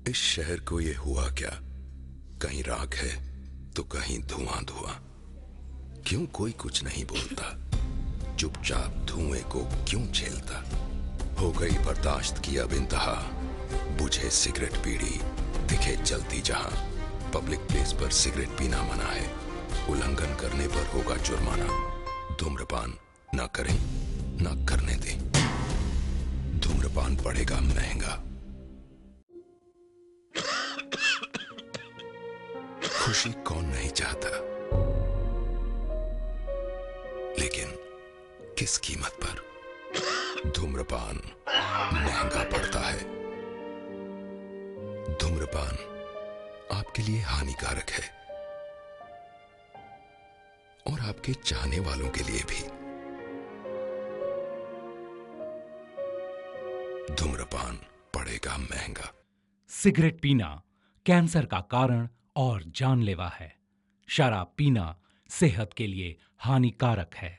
इस शहर को ये हुआ क्या? कहीं राख है तो कहीं धुआं धुआं। क्यों कोई कुछ नहीं बोलता? चुपचाप धुएं को क्यों झेलता? हो गई बर्दाश्त की अब इंतहा। बुझे सिगरेट बीड़ी दिखे जलती जहां। पब्लिक प्लेस पर सिगरेट पीना मना है। उल्लंघन करने पर होगा जुर्माना। धूम्रपान ना करें ना करने दें। धूम्रपान पड़ेगा महंगा। खुशी कौन नहीं चाहता, लेकिन किस कीमत पर? धूम्रपान महंगा पड़ता है। धूम्रपान आपके लिए हानिकारक है और आपके चाहने वालों के लिए भी। धूम्रपान पड़ेगा महंगा। सिगरेट पीना कैंसर का कारण और जानलेवा है। शराब पीना सेहत के लिए हानिकारक है।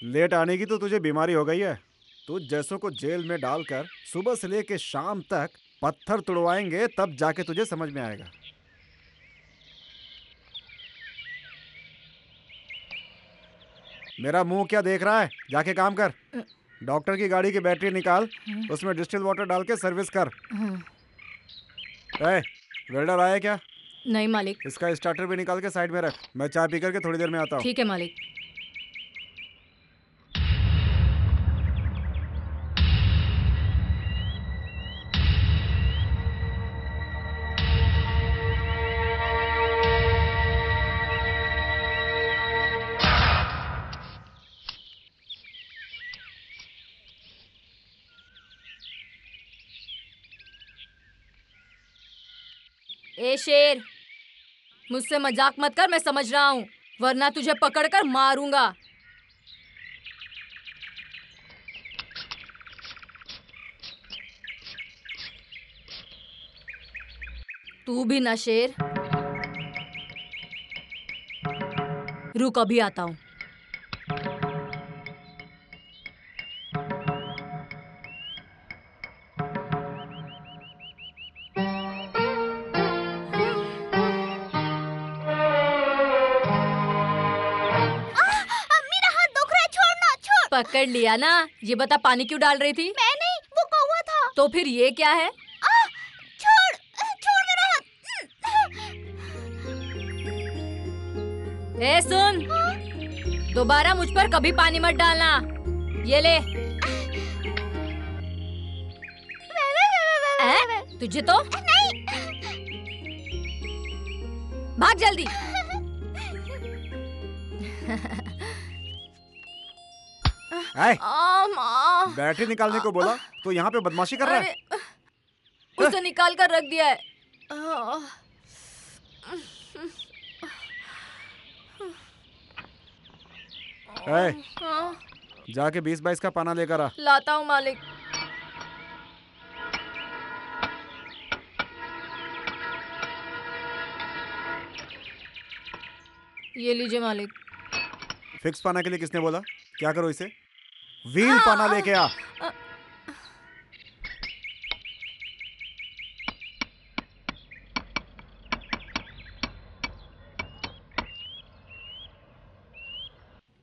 लेट आने की तो तुझे बीमारी हो गई है। तू जैसों को जेल में डालकर सुबह से लेके शाम तक पत्थर तुड़वाएंगे, तब जाके तुझे समझ में आएगा। मेरा मुंह क्या देख रहा है? जाके काम कर। डॉक्टर की गाड़ी की बैटरी निकाल, उसमें डिस्टिल वाटर डाल के सर्विस कर। वेल्डर आया क्या? नहीं मालिक। इसका स्टार्टर भी निकाल के साइड में रख। मैं चाय पी करके थोड़ी देर में आता हूँ। ठीक है मालिक। ए शेर, मुझसे मजाक मत कर, मैं समझ रहा हूँ, वरना तुझे पकड़कर मारूंगा। तू भी ना शेर। रुक, अभी आता हूँ। पकड़ लिया ना। ये बता, पानी क्यों डाल रही थी? मैं नहीं, वो कौवा था। तो फिर ये क्या है? छोड़ मेरा हाथ। ए सुन, दोबारा मुझ पर कभी पानी मत डालना। ये ले। तुझे तो नहीं। भाग जल्दी। आए, माँ। बैटरी निकालने को बोला तो यहाँ पे बदमाशी कर रहा है। अरे, उसे निकाल कर रख दिया है। जाके 20-22 का पाना लेकर आ। लाता हूँ मालिक। ये लीजिए मालिक। फिक्स पाना के लिए किसने बोला? क्या करो इसे? व्हील पाना लेके आ।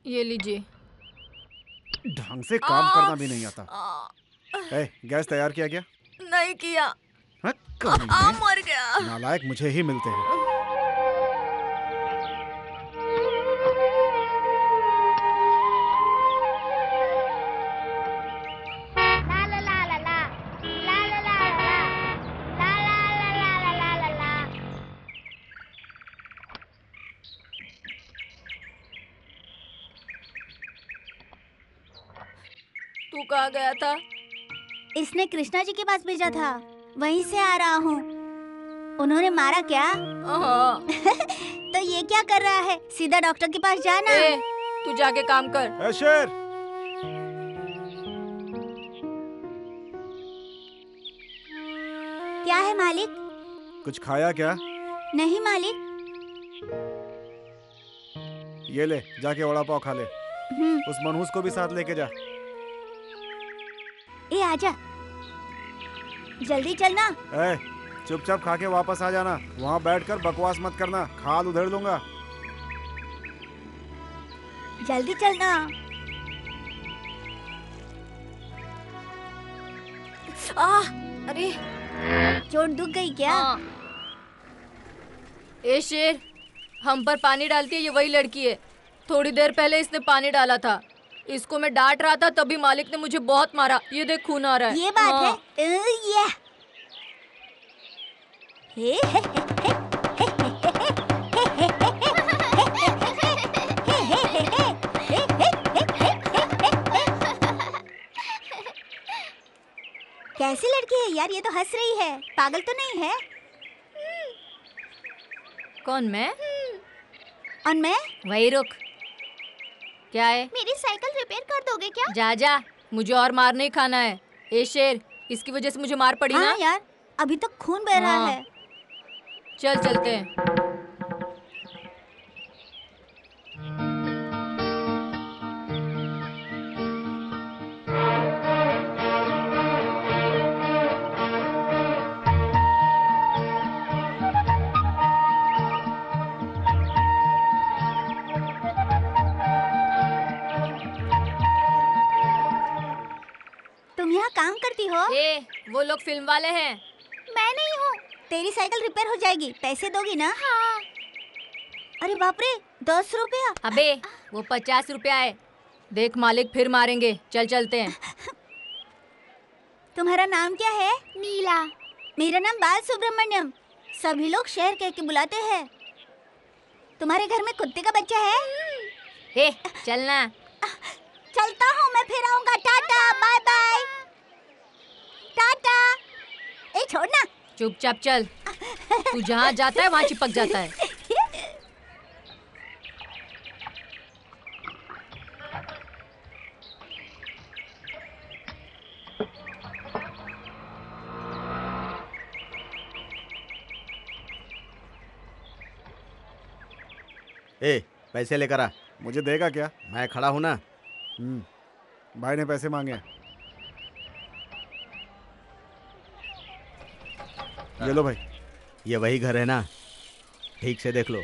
ये लीजिए। ढंग से काम करना भी नहीं आता। गैस तैयार किया क्या? नहीं किया। हाँ, कमीने। मर गया। नालायक मुझे ही मिलते हैं। तू कहाँ गया था? इसने कृष्णा जी के पास भेजा था, वहीं से आ रहा हूँ। उन्होंने मारा क्या? तो ये क्या कर रहा है? सीधा डॉक्टर के पास जाना। तू जाके काम कर। शेर, क्या है मालिक? कुछ खाया क्या? नहीं मालिक। ये ले, जाके वड़ा पाव खा ले। उस मनहूस को भी साथ लेके जा। ए आजा, जल्दी चलना। चुपचाप खा के वापस आ जाना। वहाँ बैठकर बकवास मत करना, खाल उधेड़ दूंगा। जल्दी चलना। अरे चोट दुख गई क्या? ए शेर, हम पर पानी डालती है ये वही लड़की है। थोड़ी देर पहले इसने पानी डाला था। इसको मैं डांट रहा था तभी मालिक ने मुझे बहुत मारा। ये देख खून आ रहा है। ये बात है। कैसी लड़की है यार, ये तो हंस रही है। पागल तो नहीं है? कौन मैं? और मैं? वही रुक। क्या है? मेरी साइकिल रिपेयर कर दोगे क्या? जा जा, मुझे और मार नहीं खाना है। ए शेर, इसकी वजह से मुझे मार पड़ी ना? हाँ यार, अभी तक खून बह रहा है। चल चलते हैं। तुम यहाँ काम करती हो? वो लोग फिल्म वाले हैं। मैं नहीं हूँ। तेरी साइकिल रिपेयर हो जाएगी, पैसे दोगी ना? हाँ। अरे बाप रे, 10 रुपया। अबे वो 50 रुपया है। देख मालिक फिर मारेंगे। चल चलते हैं। तुम्हारा नाम क्या है? नीला। मेरा नाम बाल सुब्रमण्यम। सभी लोग शेर कह के बुलाते हैं। तुम्हारे घर में कुत्ते का बच्चा है? चलना। चलता हूँ, मैं फिर आऊंगा। Ta-ta, bye bye. टाटा। छोड़ना। चुपचाप चल। तू जहाँ जाता है वहाँ चिपक जाता है। पैसे लेकर आ। मुझे देगा क्या? मैं खड़ा हूँ ना। भाई ने पैसे मांगे। ये लो भाई। ये वही घर है ना? ठीक से देख लो।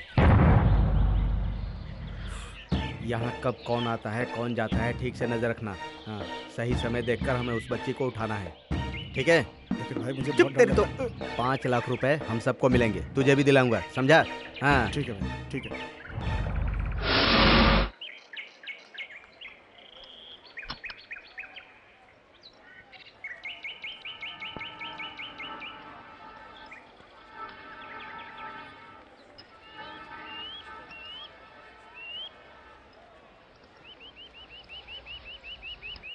यहाँ कब कौन आता है कौन जाता है, ठीक से नजर रखना। हाँ, सही समय देखकर हमें उस बच्ची को उठाना है, ठीक है? लेकिन भाई मुझे चुप तेरी तो। 5 लाख रुपए हम सबको मिलेंगे, तुझे भी दिलाऊंगा, समझा? हाँ ठीक है भाई, ठीक है।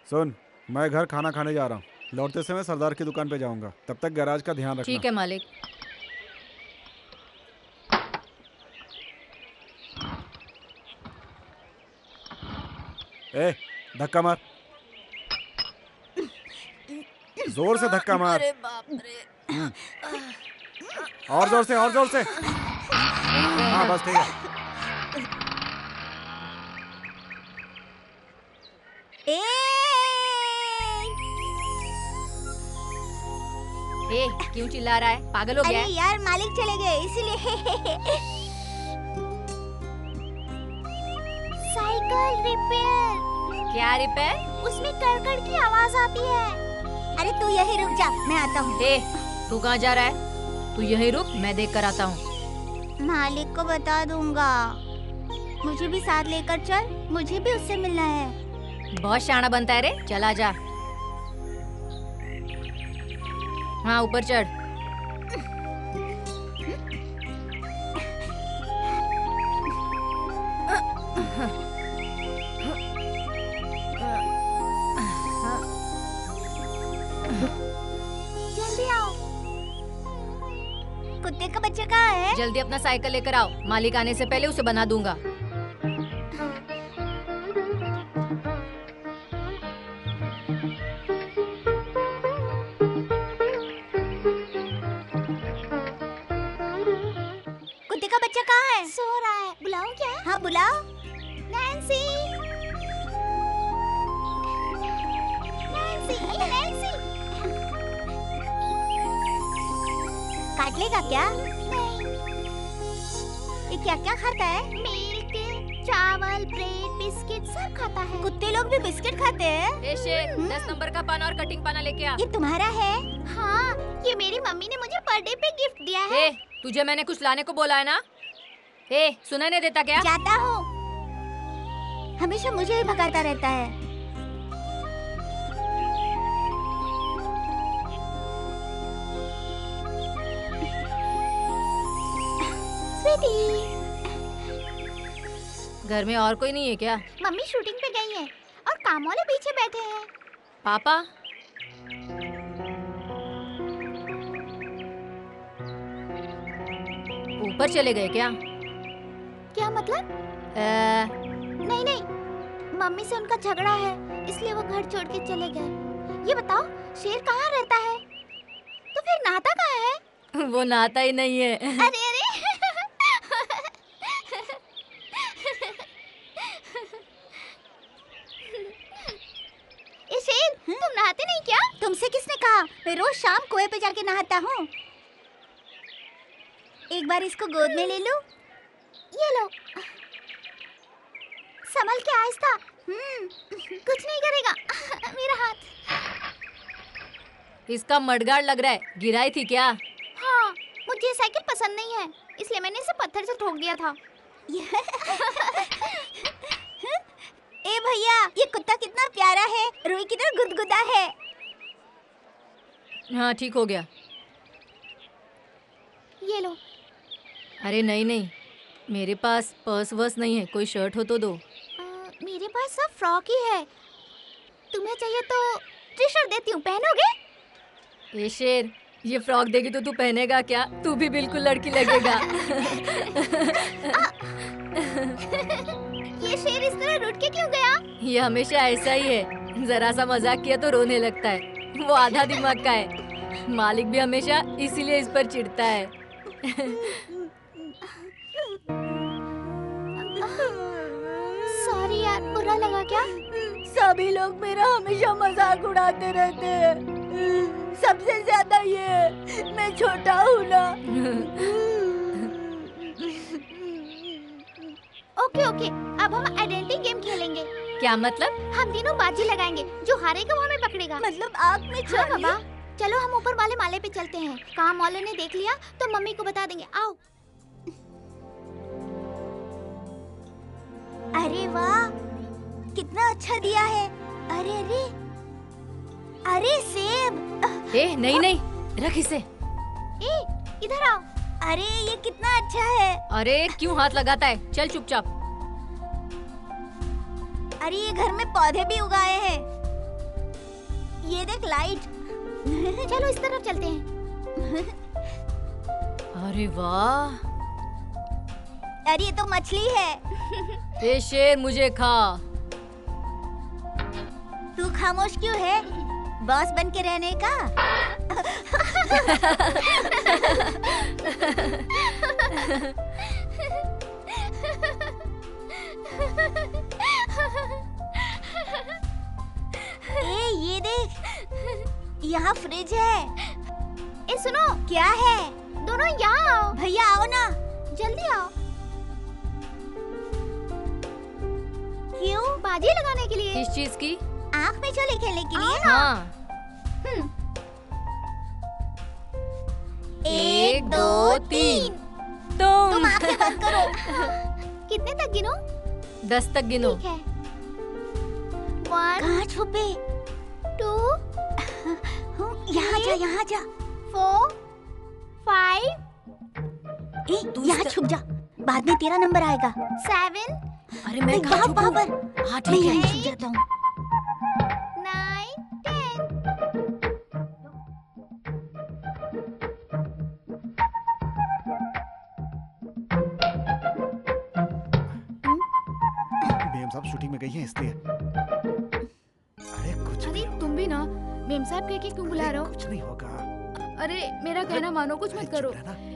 सुन, मैं घर खाना खाने जा रहा हूँ। लौटते समय सरदार की दुकान पे जाऊंगा। तब तक गैराज का ध्यान रखना। ठीक है मालिक। ए, धक्का मार, जोर से धक्का मार। अरे बाप रे। और जोर से, और जोर से। हाँ बस ठीक है। ए, क्यों चिल्ला रहा है? पागल हो गया अरे है? यार मालिक चले गए इसीलिए। Cycle repair. क्या रिपेयर? उसमें कड़कड़ की आवाज आती है। अरे तू यहीं रुक जा, मैं आता हूँ। ए, तू कहाँ जा रहा है? तू यहीं रुक, मैं देख कर आता हूँ। मालिक को बता दूंगा। मुझे भी साथ लेकर चल, मुझे भी उससे मिलना है। बहुत शाना बनता है रे, चला जा। हाँ ऊपर चढ़। जल्दी आओ। कुत्ते का बच्चा कहाँ है? जल्दी अपना साइकिल लेकर आओ, मालिक आने से पहले उसे बना दूंगा। कुत्ते का बच्चा कहाँ है? सो रहा है। बुलाऊं क्या? हाँ बुलाओ। Nancy, Nancy, Nancy. काट लेगा क्या? नहीं। ये क्या क्या खाता है? मिल्क, चावल, ब्रेड, बिस्किट सब खाता है। कुत्ते लोग भी बिस्किट खाते हैं? ए शेर, 10 नंबर का पाना और कटिंग पाना लेके आ। ये तुम्हारा है? हाँ, ये मेरी मम्मी ने मुझे बर्थडे पे गिफ्ट दिया है। ए, तुझे मैंने कुछ लाने को बोला है ना? ए, सुना नहीं देता क्या? जाता हूँ। हमेशा मुझे ही भगाता रहता है। घर में और कोई नहीं है क्या? मम्मी शूटिंग पे गई है और काम वाले पीछे बैठे हैं। पापा? ऊपर चले गए क्या? क्या मतलब? नहीं नहीं, मम्मी से उनका झगड़ा है, इसलिए वो घर छोड़ के चले गए। ये बताओ, शेर कहाँ रहता है? तो फिर नहाता कहाँ है? वो नहाता ही नहीं है। अरे अरे। शेर, तुम नहाते नहीं क्या? तुमसे किसने कहा? मैं रोज शाम कुएं पे जाके नहाता हूँ। एक बार इसको गोद में ले लूं? ये लो। संभल के आहिस्ता। कुछ नहीं करेगा। मेरा हाथ। इसका मडगाड़ लग रहा है, गिराई थी क्या? हाँ, मुझे साइकिल पसंद नहीं है, इसलिए मैंने इसे पत्थर से ठोक दिया था। ए भैया, ये कुत्ता कितना प्यारा है, रुई की तरह गुदगुदा है। हाँ ठीक हो गया। ये लो। अरे नहीं नहीं, मेरे पास पर्स वर्स नहीं है, कोई शर्ट हो तो दो। मेरे पास सब फ्रॉक ही है, तुम्हें चाहिए तो टी शर्ट देती हूँ, पहनोगे? ए शेर, ये फ्रॉक देगी तो तू पहनेगा क्या? तू भी बिल्कुल लड़की लगेगा। ये शेर इस तरह रूठ के क्यों गया? ये हमेशा ऐसा ही है, जरा सा मजाक किया तो रोने लगता है। वो आधा दिमाग का है, मालिक भी हमेशा इसीलिए इस पर चिढ़ता है। सॉरी यार, बुरा लगा क्या? सभी लोग मेरा हमेशा मजाक उड़ाते रहते हैं, सबसे ज्यादा ये। मैं छोटा हूँ ना। ओके ओके, अब हम आइडेंटिटी गेम खेलेंगे। क्या मतलब? हम तीनों बाजी लगाएंगे, जो हारेगा वो हमें पकड़ेगा। मतलब आप में हाँ बाबा, चलो हम ऊपर वाले माले पे चलते हैं। काम वाले ने देख लिया तो मम्मी को बता देंगे। आओ। अरे वाह, कितना अच्छा दिया है। अरे अरे अरे सेब। ए नहीं नहीं, रख इसे। ए इधर आओ। अरे ये कितना अच्छा है। अरे क्यों हाथ लगाता है, चल चुपचाप। अरे ये घर में पौधे भी उगाए हैं। ये देख लाइट। चलो इस तरफ चलते हैं। अरे वाह, अरे ये तो मछली है। ये शेर मुझे खा। तू खामोश क्यों है? बॉस बन के रहने का। ए ये देख, यहाँ फ्रिज है। ए सुनो, क्या है? दोनों यहाँ आओ। भैया आओ ना, जल्दी आओ। क्यों? बाजी लगाने के लिए। किस चीज की? आँख में चोली खेलने के लिए। हाँ। 1 2 3। तुम आँखें बंद करो। कितने तक गिनो? 10 तक गिनो। ठीक है। 1 कहाँ छुपे? 2 यहाँ जा, यहाँ जा। 4 5 यहाँ छुप जा, बाद में तेरा नंबर आएगा। 7 अरे मैं कहाँ छुपूं? हाँ ठीक है। छुप जाता हूँ। 9 10। मेम साहब शूटिंग में गई हैं इसलिए। अरे कुछ अरे नहीं तुम भी ना मेम साहब कह के क्यों बुला रहे हो? कुछ नहीं होगा। अरे मेरा कहना मानो, कुछ मत करो।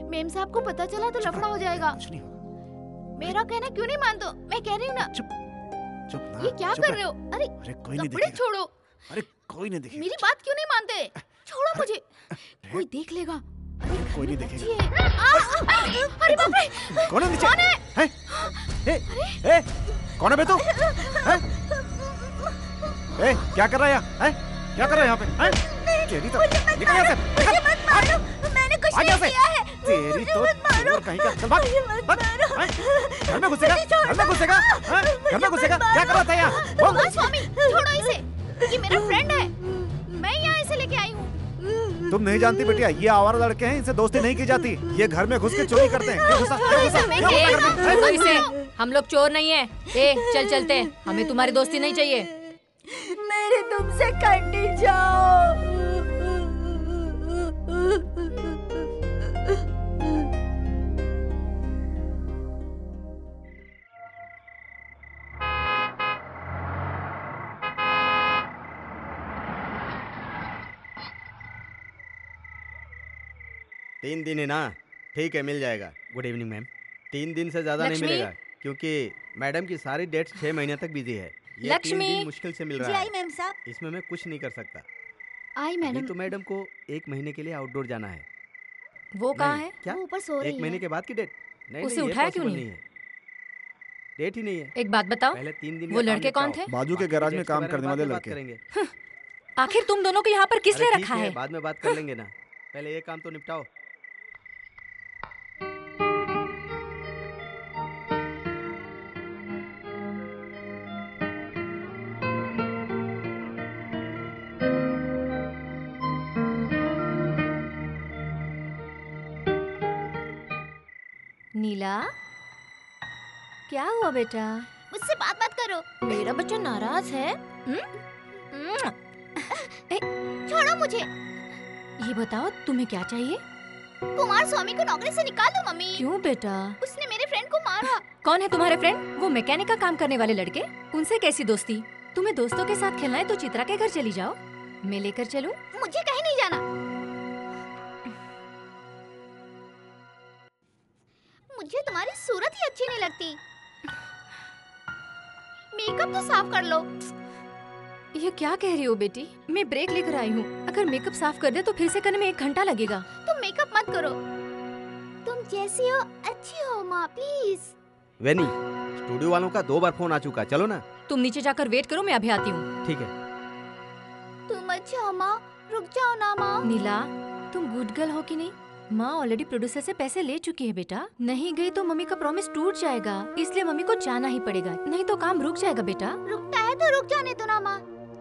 मेम साहब को पता चला तो लफड़ा हो जाएगा। कुछ नहीं होगा। मेरा कहना क्यों नहीं मानते? मैं कह रही हूँ ना। चुप ना। ये क्या चुप कर रह। रहे हो? अरे अरे कोई नहीं कपड़े देखेगा। छोड़ो, अरे कोई नहीं देखेगा। मेरी बात क्यों नहीं मानते? छोड़ो मुझे, कोई देख लेगा। कोई नहीं देखेगा। अरे बाप रे, कौन है नीचे? कौन है? हैं? ए, कौन है बे तू? हैं? ए, क्या कर रहा है यहाँ? हैं? क्या कर रहा है यहाँ पे? हैं? तेरी तो निकल यहाँ से, निकल। मैंने कुछ आ नहीं यहाँ से। किया है। तेरी तो चोर कहीं का। चल भाग, भाग। हैं? घर में घुसेगा? घर में घुसेगा? हैं? घर में घुसेगा? क्या कर रहा था यहाँ? बोल। कुमार स्वामी छोड़ो इसे, ये मेरा फ्रेंड है। मैं यहाँ इसे लेके आई हूँ। तुम नहीं जानती बेटिया, ये आवारा लड़के हैं, इनसे दोस्ती नहीं की जाती। ये घर में घुस के चोरी करते हैं। घुसा, घुसा, ए, छोड़ो इसे, हम लोग चोर नहीं है। ए चल चलते हैं, हमें तुम्हारी दोस्ती नहीं चाहिए। मेरे तुमसे कटी जाओ। तीन दिन है ना? ठीक है, मिल जाएगा। Good evening ma'am. 3 दिन से ज़्यादा नहीं लक्ष्मी? मिलेगा, क्योंकि मैडम की सारी डेट्स 6 महीने तक बिजी है। ये 3 लक्ष्मी? दिन मुश्किल से मिल जी रहा आई है। मैम साहब। इसमें मैं कुछ नहीं कर सकता। आई अभी मैडम। तो मैडम को 1 महीने के लिए आउटडोर जाना है। वो कहाँ नहीं, है? क्या? वो ऊपर सो रही 1 महीने है। के बाद की डेट? नहीं उसे नहीं, ये उठाया क्यों possible नहीं? है। डेट ही नहीं है। एक बात बताओ, पहले 3 दिन वो का काम लड़के कौन निपटाओ। थे? बाजू के बाकी गैराज में dates के काम बारे करने बाद वाले में बात लड़के। करेंगे। आखिर तुम दोनों को यहाँ पर किस अरे लिए ठीक रखा है? बाद में बात कर लेंगे ना। पहले ये काम तो निपटाओ। नीला, क्या हुआ बेटा? मुझसे बात मत करो। मेरा बच्चा नाराज है। छोड़ो मुझे। ये बताओ तुम्हें क्या चाहिए? कुमार स्वामी को नौकरी से निकाल दो मम्मी। क्यों बेटा? उसने मेरे फ्रेंड को मारा। कौन है तुम्हारे फ्रेंड? वो मैकेनिक का काम करने वाले लड़के? उनसे कैसी दोस्ती? तुम्हें दोस्तों के साथ खेलना है तो चित्रा के घर चली जाओ, मैं लेकर चलूं? मुझे कहीं नहीं जाना। मुझे तुम्हारी सूरत ही अच्छी नहीं लगती। मेकअप तो साफ कर लो। ये क्या कह रही हो बेटी? मैं ब्रेक लेकर आई हूँ, अगर मेकअप साफ कर दे तो फिर से करने में 1 घंटा लगेगा। तुम मेकअप मत करो। तुम जैसी हो अच्छी हो माँ, प्लीज। वेनी, स्टूडियो वालों का 2 बार फोन आ चुका। चलो ना। तुम नीचे जाकर वेट करो, मैं अभी आती हूँ। ठीक है। तुम अच्छा हो माँ, रुक जाओ ना माँ। नीला, तुम गुड गर्ल हो कि नहीं? माँ ऑलरेडी प्रोड्यूसर से पैसे ले चुकी है बेटा। नहीं गई तो मम्मी का प्रॉमिस टूट जाएगा, इसलिए मम्मी को जाना ही पड़ेगा, नहीं तो काम रुक जाएगा बेटा। रुकता है तो रुक जाने दो ना माँ,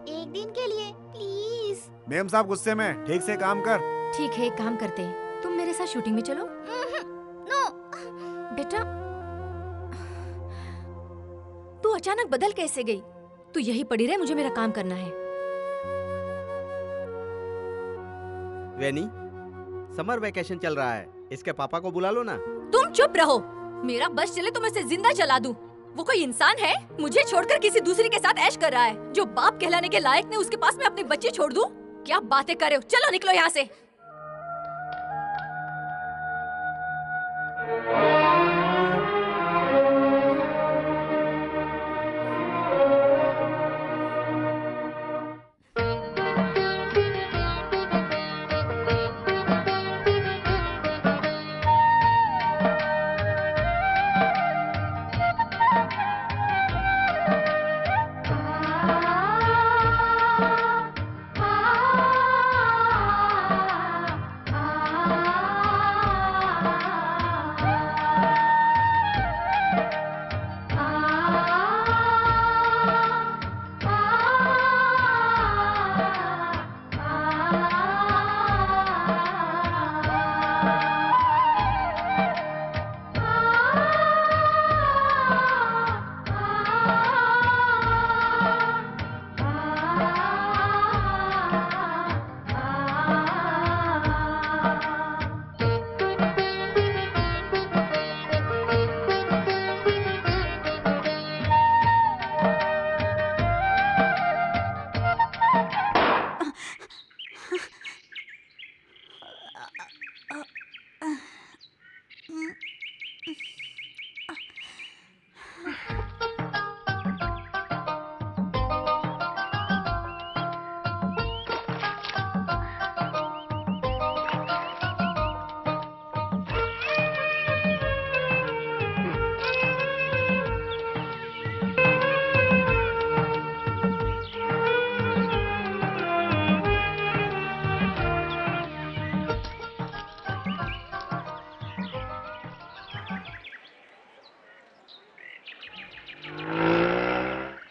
1 दिन के लिए प्लीज। मेम साहब गुस्से में, ठीक से काम कर। ठीक है, एक काम करते हैं, तुम मेरे साथ शूटिंग में चलो। नो। बेटा, तू अचानक बदल कैसे गई? तू यही पड़ी रहे, मुझे मेरा काम करना है। वेनी, समर वेकेशन चल रहा है, इसके पापा को बुला लो ना। तुम चुप रहो। मेरा बस चले तो मैं इसे जिंदा जला दूं। वो कोई इंसान है? मुझे छोड़कर किसी दूसरे के साथ ऐश कर रहा है। जो बाप कहलाने के लायक ने उसके पास मैं अपनी बच्ची छोड़ दूं? क्या बातें कर रहे हो? चलो निकलो यहाँ से।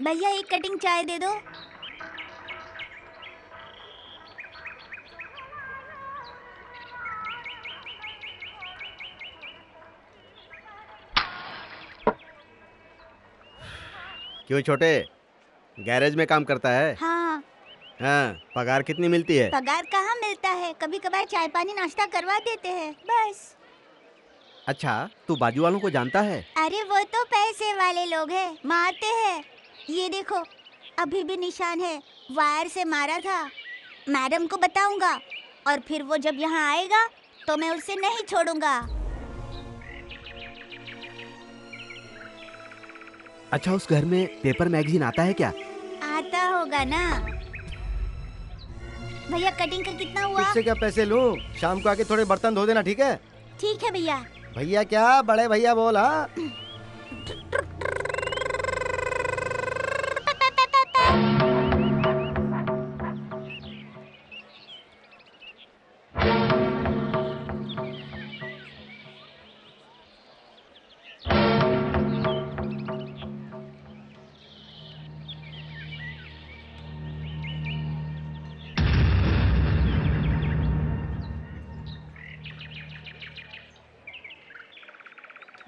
भैया एक कटिंग चाय दे दो। क्यों छोटे, गैरेज में काम करता है? हाँ। हाँ, पगार कितनी मिलती है? पगार कहाँ मिलता है, कभी कभार चाय पानी नाश्ता करवा देते हैं बस। अच्छा, तू बाजू वालों को जानता है? अरे वो तो पैसे वाले लोग हैं, मारते हैं। ये देखो अभी भी निशान है, वायर से मारा था। मैडम को बताऊंगा और फिर वो जब यहाँ आएगा तो मैं उसे नहीं छोड़ूंगा। अच्छा, उस घर में पेपर मैगजीन आता है क्या? आता होगा ना। भैया कटिंग का कितना हुआ? तुझसे क्या पैसे लूं? शाम को आके थोड़े बर्तन धो देना, ठीक है? ठीक है भैया। भैया क्या, बड़े भैया बोल। हाँ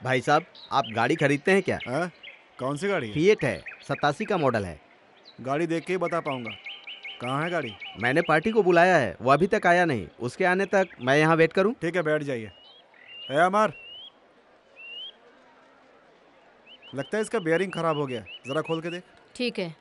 भाई साहब, आप गाड़ी खरीदते हैं क्या? कौन सी गाड़ी है? फिएट है, 87 का मॉडल है। गाड़ी देख के ही बता पाऊंगा। कहाँ है गाड़ी? मैंने पार्टी को बुलाया है, वो अभी तक आया नहीं। उसके आने तक मैं यहाँ वेट करूँ? ठीक है, बैठ जाइए। ए अमर, लगता है इसका बेयरिंग खराब हो गया, जरा खोल के देख। ठीक है।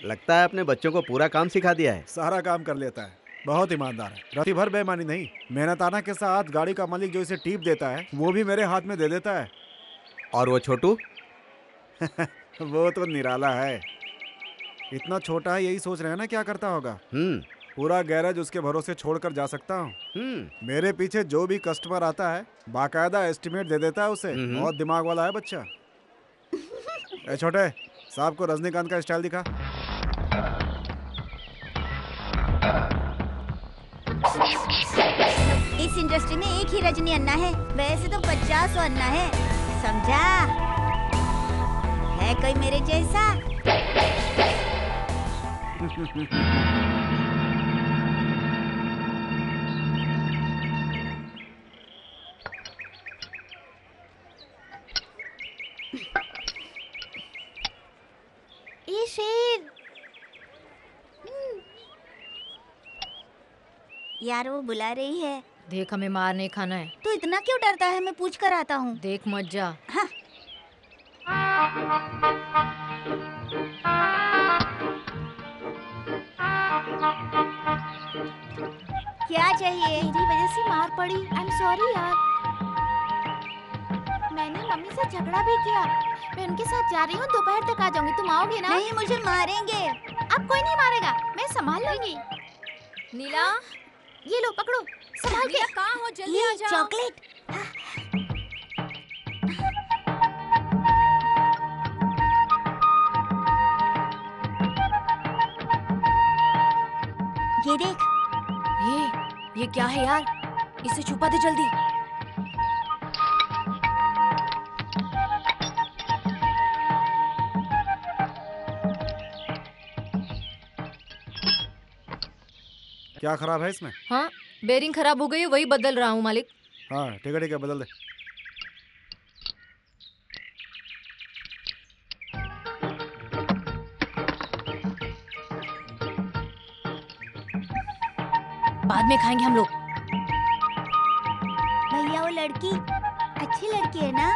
लगता है अपने बच्चों को पूरा काम सिखा दिया है। सारा काम कर लेता है, बहुत ईमानदार है। राती भर बेईमानी नहीं, मेहनताना के साथ गाड़ी का मालिक जो इसे टीप देता है वो भी मेरे हाथ में दे देता है। और वो छोटू? वो तो निराला है, इतना छोटा है, यही सोच रहे हैं ना क्या करता होगा। पूरा गैरेज उसके भरोसे छोड़कर जा सकता हूँ। मेरे पीछे जो भी कस्टमर आता है बाकायदा एस्टिमेट दे देता है उसे। बहुत दिमाग वाला है बच्चा। ए छोटे, साहब को रजनीकांत का स्टाइल दिखा। इस इंडस्ट्री में एक ही रजनी अन्ना है, वैसे तो 50 अन्ना है, समझा? है कोई मेरे जैसा? ए शेर। यार वो बुला रही है। देख, हमें मार नहीं खाना है। तू इतना क्यों डरता है? मैं पूछ कर आता हूँ। देख मत जा। हाँ। क्या चाहिए? मेरी वजह से मार पड़ी। आई एम सॉरी यार। मैंने मम्मी से झगड़ा भी किया। मैं उनके साथ जा रही हूँ, दोपहर तक आ जाऊंगी। तुम आओगे ना? नहीं, मुझे मारेंगे। अब कोई नहीं मारेगा, मैं संभाल लूंगी। नीला, ये लो पकड़ो, संभाल के। कहाँ हो? जल्दी आ जाओ। चॉकलेट। ये देख। ये क्या है यार? इसे छुपा दे जल्दी। क्या खराब है इसमें? हाँ, बेरिंग खराब हो गई है, वही बदल रहा हूँ मालिक। हाँ ठीक है, बदल दे। बाद में खाएंगे हम लोग। भैया वो लड़की अच्छी लड़की है ना?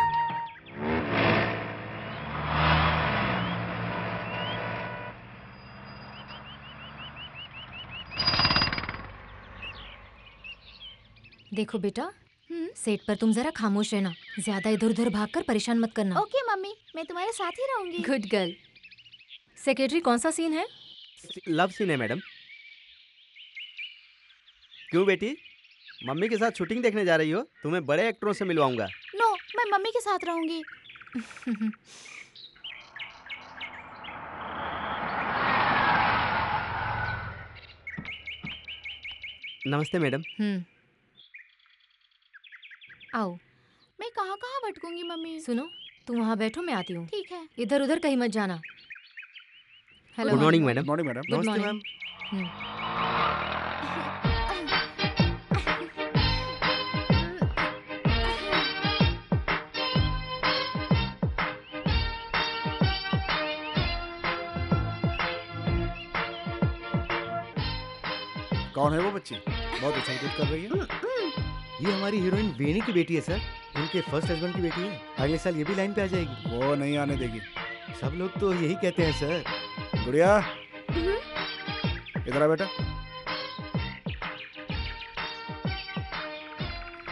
देखो बेटा, सेट पर तुम जरा खामोश रहना। ज्यादा इधर उधर भागकर परेशान मत करना। ओके मम्मी, मैं तुम्हारे साथ ही रहूंगी। Good girl. सेक्रेटरी, कौन सा सीन है? लव सीन है मैडम। क्यों बेटी, मम्मी के साथ शूटिंग देखने जा रही हो? तुम्हें बड़े एक्टरों से मिलवाऊंगा। नो, मैं मम्मी के साथ रहूंगी। नमस्ते मैडम। आओ। मैं कहाँ कहाँ भटकूंगी मम्मी? सुनो, तुम वहाँ बैठो, मैं आती हूँ। ठीक है। इधर उधर कहीं मत जाना। Hello. Good morning madam. Morning madam. Good नमस्ते मॉर्निंग। मैम। कौन है वो बच्ची? बहुत उछल कूद कर रही है। ये हमारी हीरोइन वेनी की बेटी है सर। उनके फर्स्ट हस्बैंड की बेटी है। अगले साल ये भी लाइन पे आ जाएगी। वो नहीं आने देगी। सब लोग तो यही कहते हैं सर। गुड़िया, इधर आ बेटा।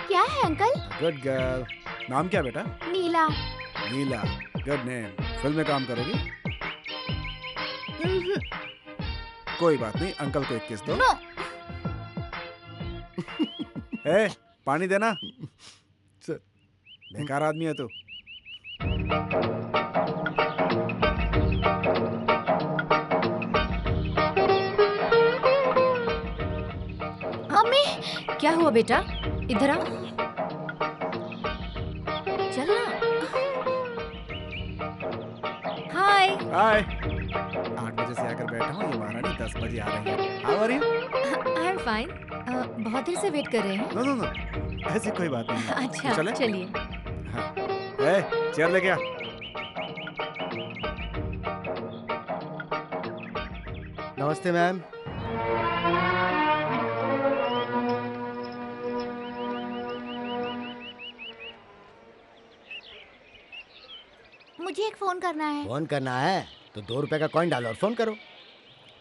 क्या है अंकल? Good girl. नाम क्या बेटा? नीला। नीला, गुड नेम। फिल्म में काम करोगी? कोई बात नहीं, अंकल को एक किस दो। नो। ए, पानी देना। बेकार आदमी है तू। मम्मी, क्या हुआ बेटा? इधर आ। चल ना। हाय। हाय। 8 बजे से आकर बैठा हूँ, ये महारानी 10 बजे आ रही है। How are you? I am fine. बहुत देर से वेट कर रहे हैं। नो नो नो, ऐसी कोई बात नहीं है। अच्छा, चले? चलिए। हाँ। ए, चेयर लेके आ। नमस्ते मैम। मुझे एक फोन करना है। फोन करना है तो 2 रुपए का कॉइन डालो और फोन करो।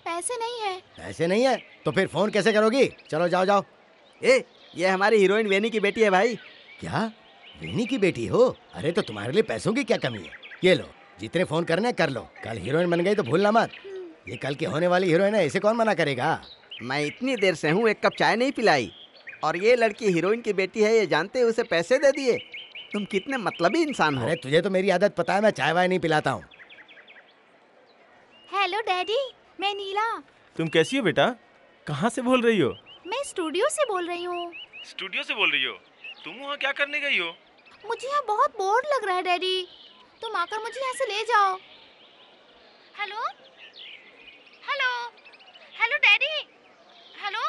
पैसे नहीं है। पैसे नहीं है तो फिर फोन कैसे करोगी? चलो जाओ जाओ। ये हमारी हीरोइन वेनी की बेटी है भाई। क्या वेनी की बेटी हो? अरे तो तुम्हारे लिए पैसों की क्या कमी है? ये लो, जितने फोन करने कर लो। कल हीरोइन बन गई तो भूलना मत। ये कल की होने वाली हीरोइन है, इसे कौन मना करेगा? मैं इतनी देर से हूँ, एक कप चाय नहीं पिलाई, और ये लड़की हीरोइन की बेटी है, ये जानते उसे पैसे दे दिए। तुम कितने मतलबी इंसान हो। अरे तुझे तो मेरी आदत पता है, मैं चाय वाय नहीं पिलाता हूँ। हेलो डैडी, मैं नीला। तुम कैसी हो बेटा? कहाँ से बोल रही हो? मैं स्टूडियो से बोल रही हूँ। स्टूडियो से बोल रही हो? तुम वहाँ क्या करने गई हो? मुझे यहाँ बहुत बोर लग रहा है डैडी, तुम आकर मुझे यहाँ से ले जाओ। Hello hello hello daddy, hello.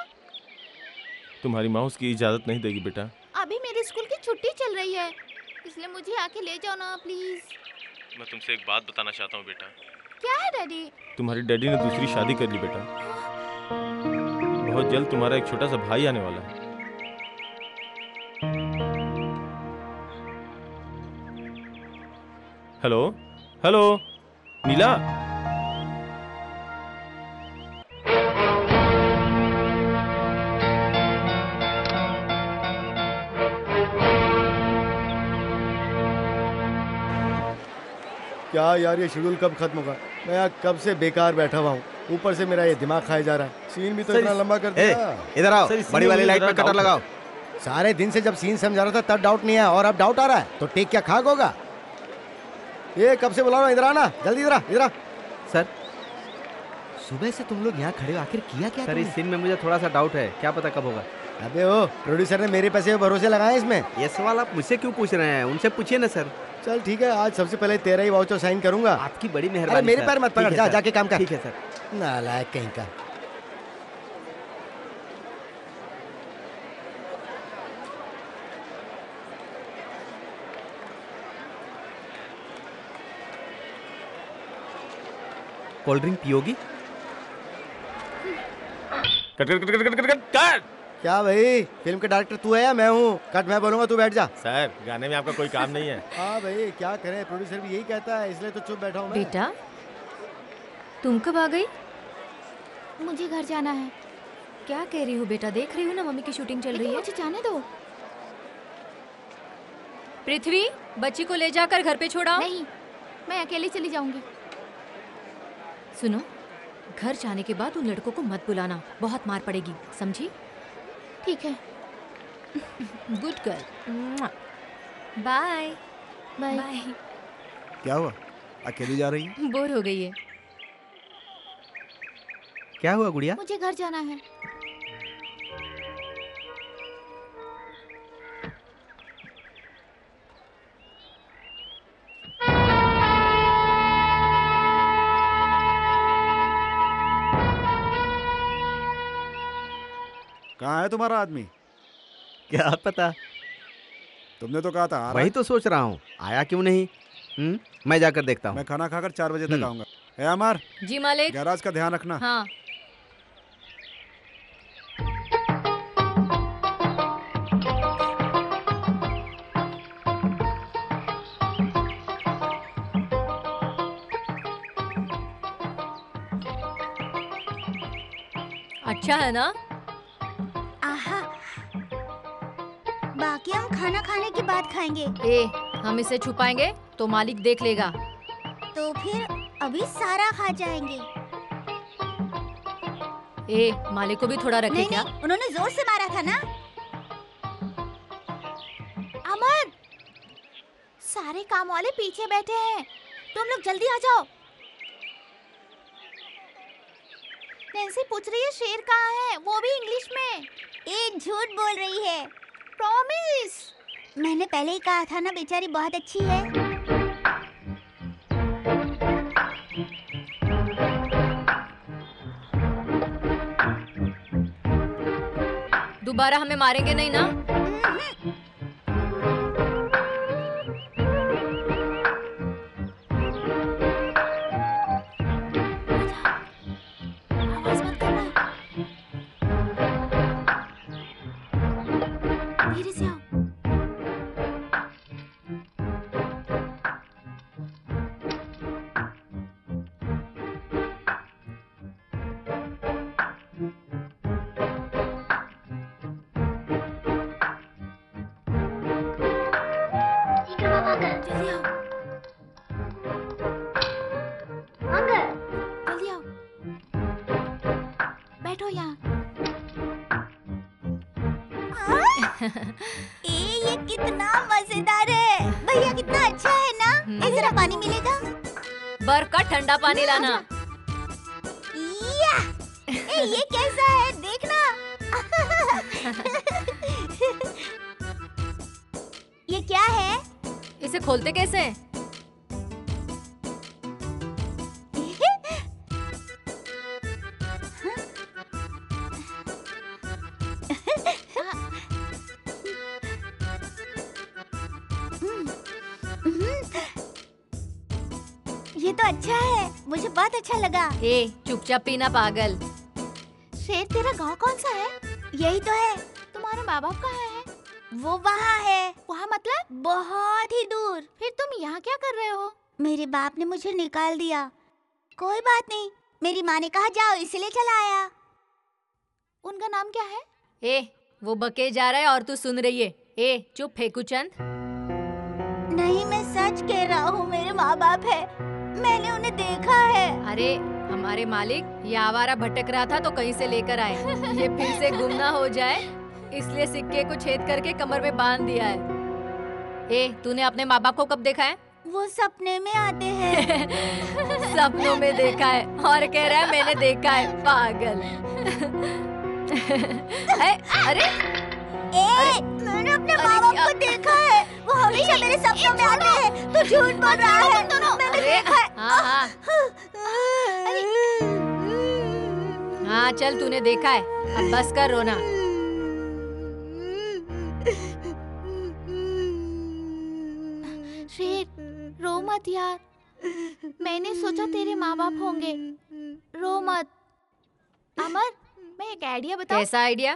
तुम्हारी माँ उसकी इजाजत नहीं देगी बेटा। अभी मेरे स्कूल की छुट्टी चल रही है, इसलिए मुझे आके ले जाओ ना प्लीज। मैं तुमसे एक बात बताना चाहता हूँ बेटा। क्या है डैडी? तुम्हारी डैडी ने दूसरी शादी कर ली बेटा। बहुत जल्द तुम्हारा एक छोटा सा भाई आने वाला है। हेलो हेलो नीला। क्या यार, ये शेड्यूल कब खत्म होगा? मैं यहाँ कब से बेकार बैठा हुआ हूँ, ऊपर से मेरा ये दिमाग खाया जा रहा है। सीन भी तो इतना लंबा कर दिया। इधर आओ, बड़ी वाली लाइट में कटर लगाओ। सारे दिन से जब सीन समझा रहा था तब डाउट नहीं आया और अब डाउट आ रहा है, तो टेक क्या खाक होगा? ये कब से बुला रहा हूँ, इधर आना जल्दी, इधर आ, इधर आ। सर, सुबह से तुम लोग यहाँ खड़े हो, आखिर किया क्या? सर इस सीन में मुझे थोड़ा सा डाउट है, क्या पता कब होगा। अबे ओ, प्रोड्यूसर ने मेरे पैसे भरोसे लगाए इसमें। ये सवाल आप मुझसे क्यों पूछ रहे हैं? उनसे पूछिए ना सर। चल ठीक है, आज सबसे पहले तेरा ही वाउचर साइन करूंगा। आपकी बड़ी अरे मेहरबानी। मेरे पैर मत पकड़, जा जाके काम कर। ठीक है सर। नालायक कहीं का। कोल्ड ड्रिंक पियोगी? Cut cut cut cut cut cut cut. क्या भाई, फिल्म के डायरेक्टर तू है या मैं हूँ? कट मैं बोलूंगा, तू बैठ जा। सर गाने में आपका कोई काम नहीं है। हाँ भाई, क्या करें, प्रोड्यूसर भी यही कहता है, इसलिए तो चुप बैठा हूँ मैं। बेटा तुम कब आ गई? मुझे घर जाना है। क्या कह रही हो बेटा? देख रही हो ना मम्मी की शूटिंग चल रही है। मुझे जाने दो। पृथ्वी, बच्ची को ले जाकर घर पे छोड़ा। नहीं, मैं अकेली चली जाऊंगी। सुनो, घर जाने के बाद उन लड़कों को मत बुलाना, बहुत मार पड़ेगी, समझी? ठीक है। Good girl. Bye bye. क्या हुआ, अकेली जा रही है? बोर हो गई है। क्या हुआ गुड़िया? मुझे घर जाना है। कहाँ है तुम्हारा आदमी? क्या पता, तुमने तो कहा था आ रहा वही है। तो सोच रहा हूँ, आया क्यों नहीं। मैं जाकर देखता हूँ। मैं खाना खाकर 4 बजे तक आऊंगा। ए अमर, जी मालिक। गैराज का ध्यान रखना। हाँ। अच्छा है ना? आहा, बाकी हम खाना खाने के बाद खाएंगे। ए, हम इसे छुपाएंगे तो मालिक देख लेगा। तो फिर अभी सारा खा जाएंगे। ए, मालिक को भी थोड़ा रखे नहीं क्या? नहीं, उन्होंने जोर से मारा था ना। अमर, सारे काम वाले पीछे बैठे हैं, तुम लोग जल्दी आ जाओ। नैन्सी पूछ रही है शेर कहाँ है, वो भी इंग्लिश में। ये झूठ बोल रही है। प्रॉमिस। मैंने पहले ही कहा था ना, बेचारी बहुत अच्छी है। दोबारा हमें मारेंगे नहीं ना? आवाज मत करना। धीरे से आओ। जल्दी आओ। जल्दी आओ। बैठो यहाँ। ये कितना मजेदार है। भैया कितना अच्छा है ना। ए, जरा पानी मिलेगा? बर्फ का ठंडा पानी लाना। या! ए, ये कैसा है देखना। ये क्या है? इसे खोलते कैसे? ये तो अच्छा है, मुझे बहुत अच्छा लगा। ए, चुपचाप पीना पागल। शेर तेरा गांव कौन सा है? यही तो है। तुम्हारे माँ बाप कहाँ हैं? वो वहाँ है। वहाँ मतलब? बहुत ही दूर। फिर तुम यहाँ क्या कर रहे हो? मेरे बाप ने मुझे निकाल दिया। कोई बात नहीं, मेरी माँ ने कहा जाओ इसलिए चला आया। उनका नाम क्या है? ए, वो बके जा रहा है और तू सुन रही है। ए, चुप फेंकू चंद। नहीं, मैं सच कह रहा हूँ, मेरे माँ बाप है, मैंने उन्हें देखा है। अरे हमारे मालिक ये आवारा भटक रहा था तो कहीं से लेकर आए। ये फिर से गुम ना हो जाए इसलिए सिक्के को छेद करके कमर में बांध दिया है। ए, तूने अपने माँ बाप को कब देखा है? वो सपने में आते हैं। सपनों में देखा है और कह रहा है मैंने देखा है, पागल। अरे मैंने अपने माँ बाप को देखा है, वो हमेशा मेरे सपनों में आते हैं। तू झूठ बोल रहा है, मैंने देखा है। हाँ चल, तूने देखा है, अब बस कर रोना। शेर, रो मत यार, मैंने सोचा तेरे माँ बाप होंगे, रो मत। अमर, मैं एक आइडिया बताऊं? कैसा आइडिया?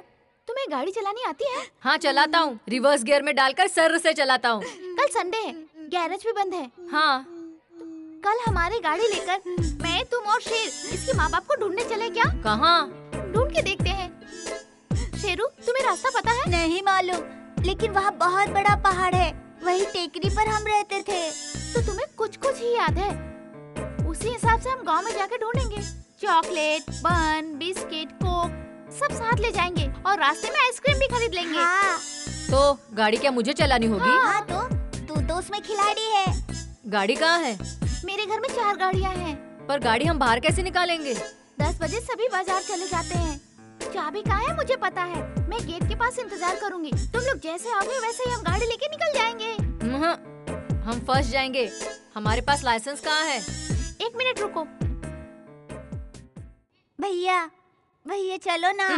तुम्हें गाड़ी चलानी आती है? हाँ चलाता हूँ, रिवर्स गियर में डालकर सर से चलाता हूँ। कल संडे है, गैरेज भी बंद है। हाँ, कल हमारी गाड़ी लेकर मैं, तुम और शेर इसके माँ बाप को ढूंढने चले क्या? कहाँ? ढूंढ के देखते हैं। शेरू, तुम्हें रास्ता पता है? नहीं मालूम, लेकिन वहाँ बहुत बड़ा पहाड़ है, वही टेकरी पर हम रहते थे। तो तुम्हें कुछ कुछ ही याद है, उसी हिसाब से हम गांव में जाके ढूंढेंगे। चॉकलेट, बन, बिस्किट, कोक सब साथ ले जाएंगे और रास्ते में आइसक्रीम भी खरीद लेंगे। हाँ। तो गाड़ी क्या मुझे चलानी होगी? हाँ, तो तू तो उसमें खिलाड़ी है। गाड़ी कहाँ है? मेरे घर में 4 गाड़ियाँ हैं। पर गाड़ी हम बाहर कैसे निकालेंगे? 10 बजे सभी बाजार चले जाते हैं। चाबी कहाँ है मुझे पता है, मैं गेट के पास इंतजार करूंगी। तुम लोग जैसे आओगे वैसे ही हम गाड़ी लेके निकल जाएंगे। हम फंस जाएंगे, हमारे पास लाइसेंस कहाँ है? 1 मिनट रुको। भैया चलो ना,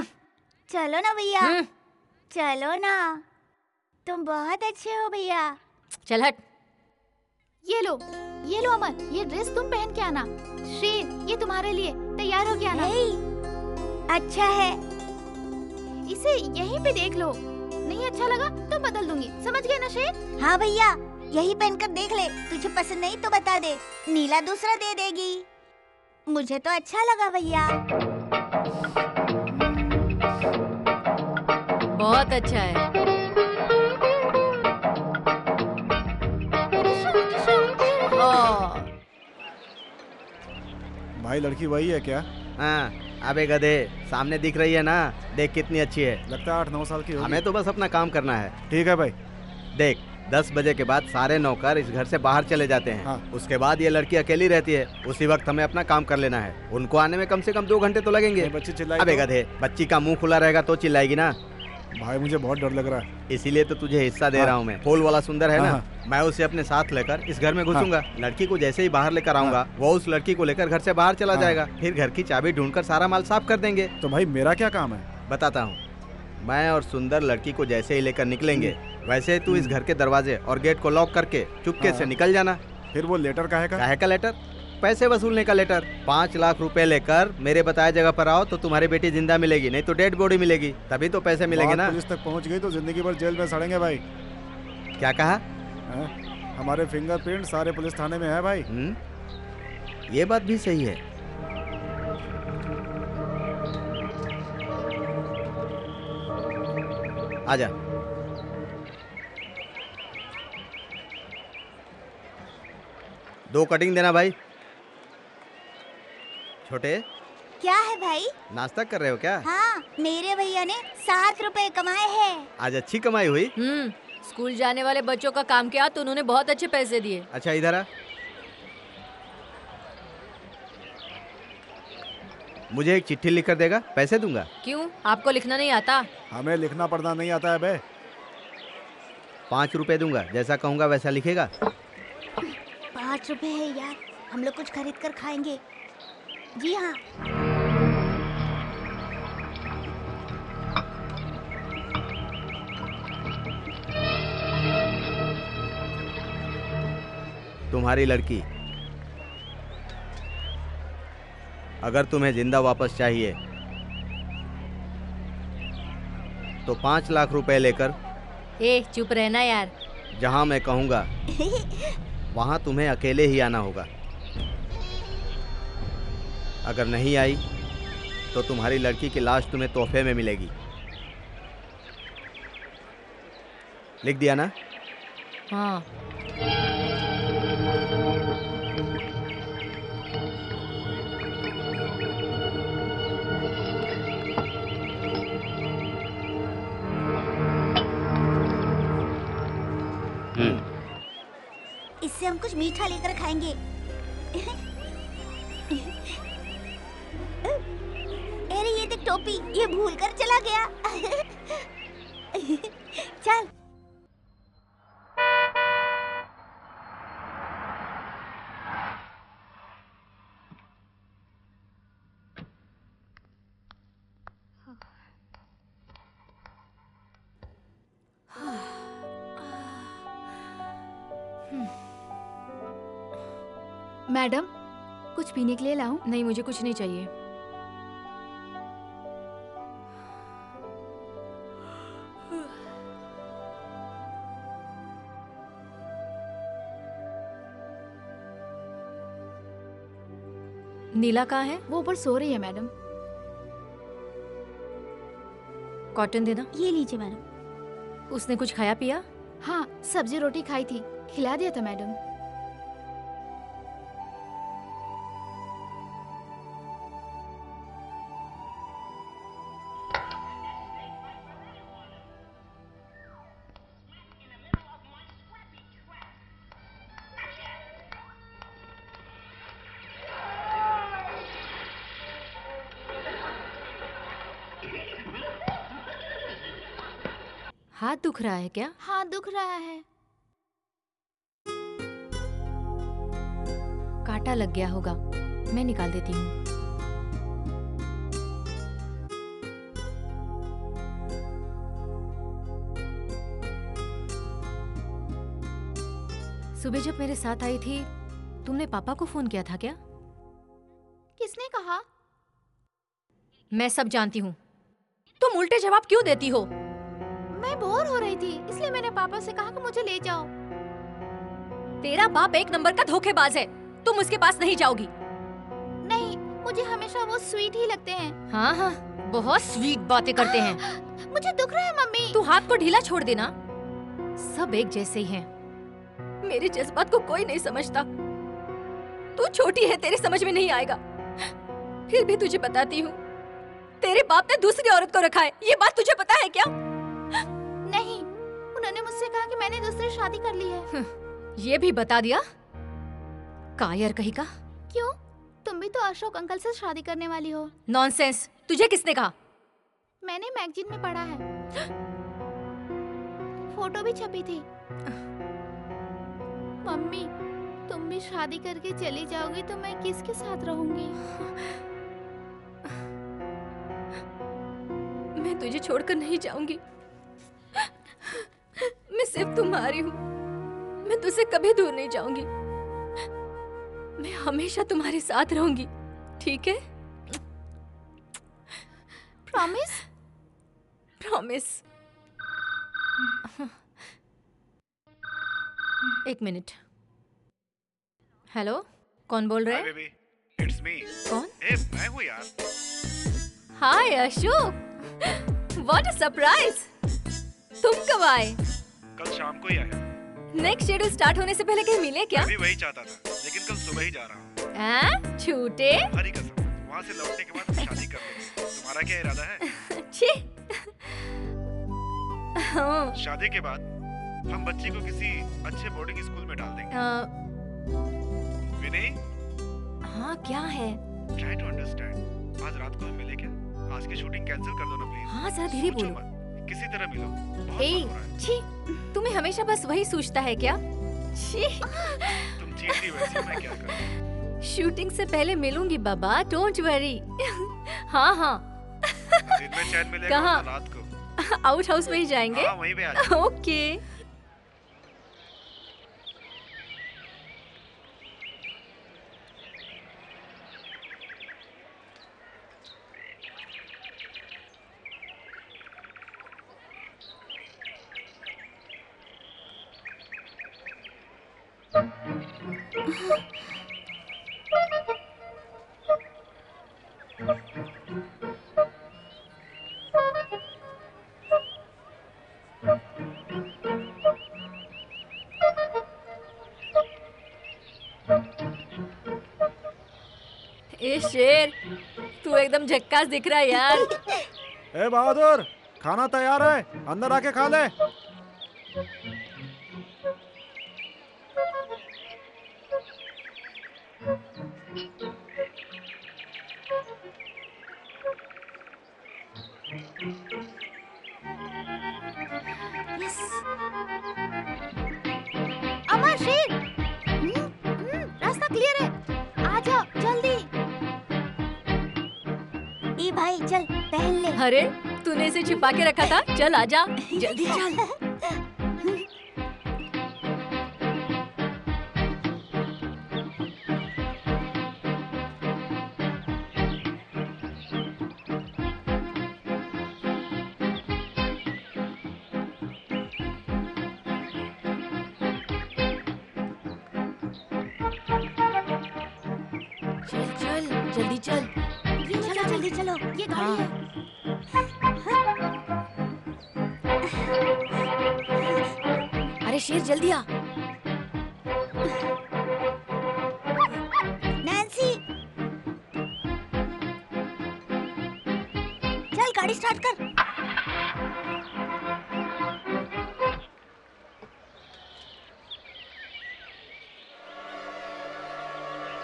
चलो ना भैया, चलो ना, तुम बहुत अच्छे हो भैया। चल हट। ये लो अमर, ये ड्रेस तुम पहन के आना। शेर, ये तुम्हारे लिए, तैयार हो के आना। अच्छा है। इसे यहीं पे देख लो, नहीं अच्छा लगा तो बदल दूंगी, समझ गए ना शेर? हाँ भैया, यही पहनकर देख ले, तुझे पसंद नहीं तो बता दे, नीला दूसरा दे देगी। मुझे तो अच्छा लगा भैया। बहुत अच्छा है। भाई लड़की वही है क्या? हाँ, अबे गधे, सामने दिख रही है ना, देख कितनी अच्छी है। लगता है 8-9 साल की होगी। हमें तो बस अपना काम करना है। ठीक है भाई। देख, 10 बजे के बाद सारे नौकर इस घर से बाहर चले जाते हैं। हाँ। उसके बाद ये लड़की अकेली रहती है, उसी वक्त हमें अपना काम कर लेना है। उनको आने में कम से कम 2 घंटे तो लगेंगे। बच्ची चिल्लाई अबे तो? गधे, बच्ची का मुंह खुला रहेगा तो चिल्लाएगी ना। भाई मुझे बहुत डर लग रहा है। इसीलिए तो तुझे हिस्सा दे रहा हूँ मैं। फूल वाला सुंदर है ना, मैं उसे अपने साथ लेकर इस घर में घुसूंगा। लड़की को जैसे ही बाहर लेकर आऊंगा, वो उस लड़की को लेकर घर से बाहर चला जाएगा। फिर घर की चाबी ढूंढकर सारा माल साफ कर देंगे। तो भाई मेरा क्या काम है? बताता हूँ। मैं और सुंदर लड़की को जैसे ही लेकर निकलेंगे, वैसे तू इस घर के दरवाजे और गेट को लॉक करके चुपके से निकल जाना। फिर वो लेटर काहे का? काहे का लेटर? पैसे वसूलने का लेटर। 5 लाख रुपए लेकर मेरे बताए जगह पर आओ तो तुम्हारी बेटी जिंदा मिलेगी, नहीं तो डेड बॉडी मिलेगी, तभी तो पैसे मिलेंगे ना। पुलिस तक पहुंच गई तो जिंदगी भर जेल में सड़ेंगे भाई। क्या कहा? हमारे फिंगरप्रिंट सारे पुलिस थाने में है भाई। ये बात भी सही है। आजा। दो कटिंग देना भाई। छोटे, क्या है भाई? नाश्ता कर रहे हो क्या? हाँ, मेरे भैया ने 7 रुपए कमाए हैं। आज अच्छी कमाई हुई। स्कूल जाने वाले बच्चों का काम किया तो उन्होंने बहुत अच्छे पैसे दिए। अच्छा इधर आ। मुझे एक चिट्ठी लिख कर देगा, पैसे दूंगा। क्यों, आपको लिखना नहीं आता? हमें लिखना पढ़ना नहीं आता है बे। 5 रुपए दूंगा, जैसा कहूंगा वैसा लिखेगा। 5 रुपए है यार, हम लोग कुछ खरीद कर खाएंगे। जी हाँ। तुम्हारी लड़की अगर तुम्हें जिंदा वापस चाहिए तो 5 लाख रुपए लेकर चुप रहना यार। जहां मैं कहूंगा वहां तुम्हें अकेले ही आना होगा। अगर नहीं आई तो तुम्हारी लड़की की लाश तुम्हें तोहफे में मिलेगी। लिख दिया ना? हाँ। इससे हम कुछ मीठा लेकर खाएंगे। अरे ये देख टोपी, ये भूल कर चला गया। चल। मैडम, कुछ पीने के लिए लाऊं? नहीं, मुझे कुछ नहीं चाहिए। नीला कहाँ है? वो ऊपर सो रही है मैडम। कॉटन देना। ये लीजिए मैडम। उसने कुछ खाया पिया? हाँ, सब्जी रोटी खाई थी, खिला दिया था मैडम। हाथ दुख रहा है क्या? हाथ दुख रहा है। कांटा लग गया होगा, मैं निकाल देती हूँ। सुबह जब मेरे साथ आई थी, तुमने पापा को फोन किया था क्या? किसने कहा? मैं सब जानती हूँ। तुम उल्टे जवाब क्यों देती हो? मैं बोर हो रही थी, इसलिए मैंने पापा से कहा कि मुझे ले जाओ। तेरा बाप एक नंबर का धोखेबाज है, तुम उसके पास नहीं जाओगी। नहीं, मुझे हमेशा वो स्वीट ही लगते हैं। हाँ हाँ, बहुत स्वीट बातें करते हैं। मुझे दुख रहा है मम्मी। तू हाथ को ढीला छोड़ देना, सब एक जैसे ही हैं। मेरे जज्बात को कोई नहीं समझता। तू छोटी है, तेरे समझ में नहीं आएगा। फिर भी तुझे बताती हूँ, तेरे बाप ने दूसरी औरत को रखा है, ये बात तुझे पता है क्या? नहीं, उन्होंने मुझसे कहा कि मैंने दूसरी शादी कर ली है। ये भी बता दिया? कायर कहीं का। क्यों? तुम भी तो अशोक अंकल से शादी करने वाली हो। नॉनसेंस, तुझे किसने कहा? मैंने मैगजीन में पढ़ा है, फोटो भी छपी थी। मम्मी, तुम भी शादी करके चली जाओगी तो मैं किसके साथ रहूंगी? मैं तुझे छोड़कर नहीं जाऊंगी। मैं सिर्फ तुम्हारी हूँ, मैं तुझसे कभी दूर नहीं जाऊंगी। मैं हमेशा तुम्हारे साथ रहूंगी, ठीक है? प्रॉमिस? प्रॉमिस। एक मिनट। हेलो, कौन बोल रहा है? Baby, it's me. कौन? मैं हूँ यार। हाय अशोक, व्हाट अ सरप्राइज। तुम कब आए? कल शाम को ही आया। नेक्स्ट शेड्यूल स्टार्ट होने से पहले कहीं मिले क्या? मैं भी वही चाहता था, लेकिन कल सुबह ही जा रहा हूँ। झूठे। हरी कसम, वहाँ से लौटने के बाद शादी कर लेंगे। तुम्हारा क्या इरादा है? छी। हाँ। शादी के बाद हम बच्ची को किसी अच्छे बोर्डिंग स्कूल में डाल देंगे। विनय? हाँ, क्या है? Try to understand. आज रात को हम मिले क्या? आज की शूटिंग कैंसिल कर दो ना प्लीज। हाँ, जरा धीरे बोलो। किसी तरह मिलो। बहुत मन हो रहा है। छी, तुम्हें हमेशा बस वही सूझता है क्या? छी। तुम चींटी वैसी हो, मैं क्या करूं? शूटिंग से पहले मिलूंगी बाबा, डोंट वरी। हाँ हाँ। दिन में चैन मिलेगा कहाँ? तो रात को। आउट हाउस में ही जाएंगे? हाँ, वहीं पे आ जाओ। ओके। ए शेर, तू एकदम झक्कास दिख रहा है यार। ए बहादुर, खाना तैयार है, अंदर आके खा ले। अमर, शेर, रास्ता क्लियर है, आ जाओ जल्दी। ए भाई चल पहन ले। अरे तूने इसे छिपा के रखा था, चल आजा जल्दी चल। चल चल जल्दी चल। ये चलो जल्दी चलो, ये गाड़ी है। अरे शेर जल्दी आ। नैन्सी, चल गाड़ी स्टार्ट कर।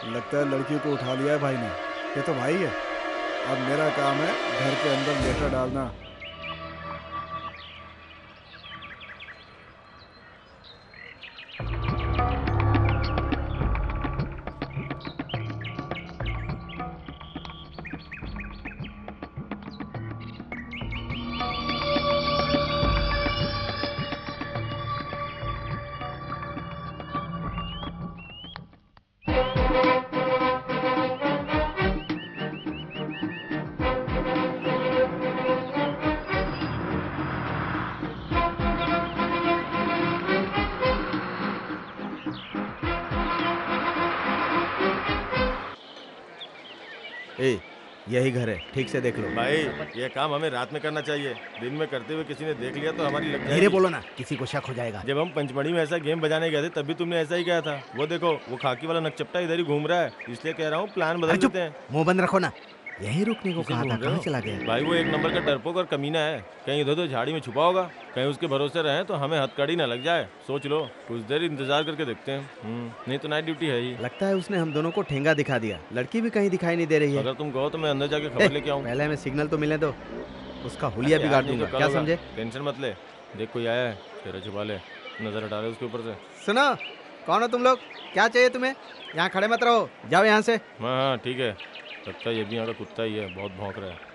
लगता है लड़की को उठा लिया है भाई ने। ये तो भाई है। अब मेरा काम है घर के अंदर लेटर डालना। ए, यही घर है, ठीक से देख लो। भाई ये काम हमें रात में करना चाहिए, दिन में करते हुए किसी ने देख लिया तो हमारी लग धीरे जाएगी। बोलो ना, किसी को शक हो जाएगा। जब हम पंचमढ़ी में ऐसा गेम बजाने गए थे तब भी तुमने ऐसा ही कहा था। वो देखो, वो खाकी वाला नकचप्टा इधर ही घूम रहा है, इसलिए कह रहा हूँ प्लान बदल देते हैं। मुंह बंद रखो ना। यही रुकने को किसे कहा घूम था, रहे हो? कहाँ चला गया? भाई वो एक नंबर का डरपोक और कमीना है। कहीं इधर तो झाड़ी में छुपा होगा, कहीं उसके भरोसे रहे तो हमें हथकड़ी ना लग जाए। सोच लो, कुछ देर इंतजार करके देखते हैं। नहीं तो नाइट ड्यूटी है ही। लगता है उसने हम दोनों को ठेंगा दिखा दिया। लड़की भी कहीं दिखाई नहीं दे रही है। अगर तुम कहो तो मैं अंदर जाके खबर लेके आऊँ। पहले हमें सिग्नल तो मिलने दो, उसका हुलिया बिगाड़ दूंगा। क्या समझे? टेंशन मत ले, देख कोई आया है, चेहरा छुपा ले, नजर हटा ले उसके ऊपर से। सुनो, कौन हो तुम लोग? क्या चाहिए तुम्हें? यहाँ खड़े मत रहो, जाओ यहाँ से। हाँ ठीक है, लगता है ये भी यहाँ का कुत्ता ही है, बहुत भौंक रहा है।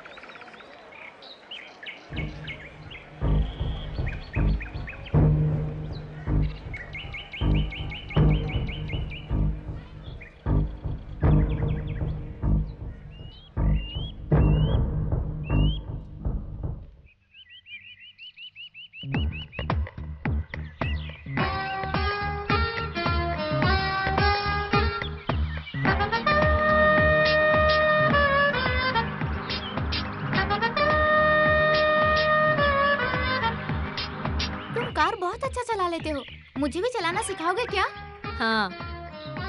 कार बहुत अच्छा चला लेते हो, मुझे भी चलाना सिखाओगे क्या? हाँ।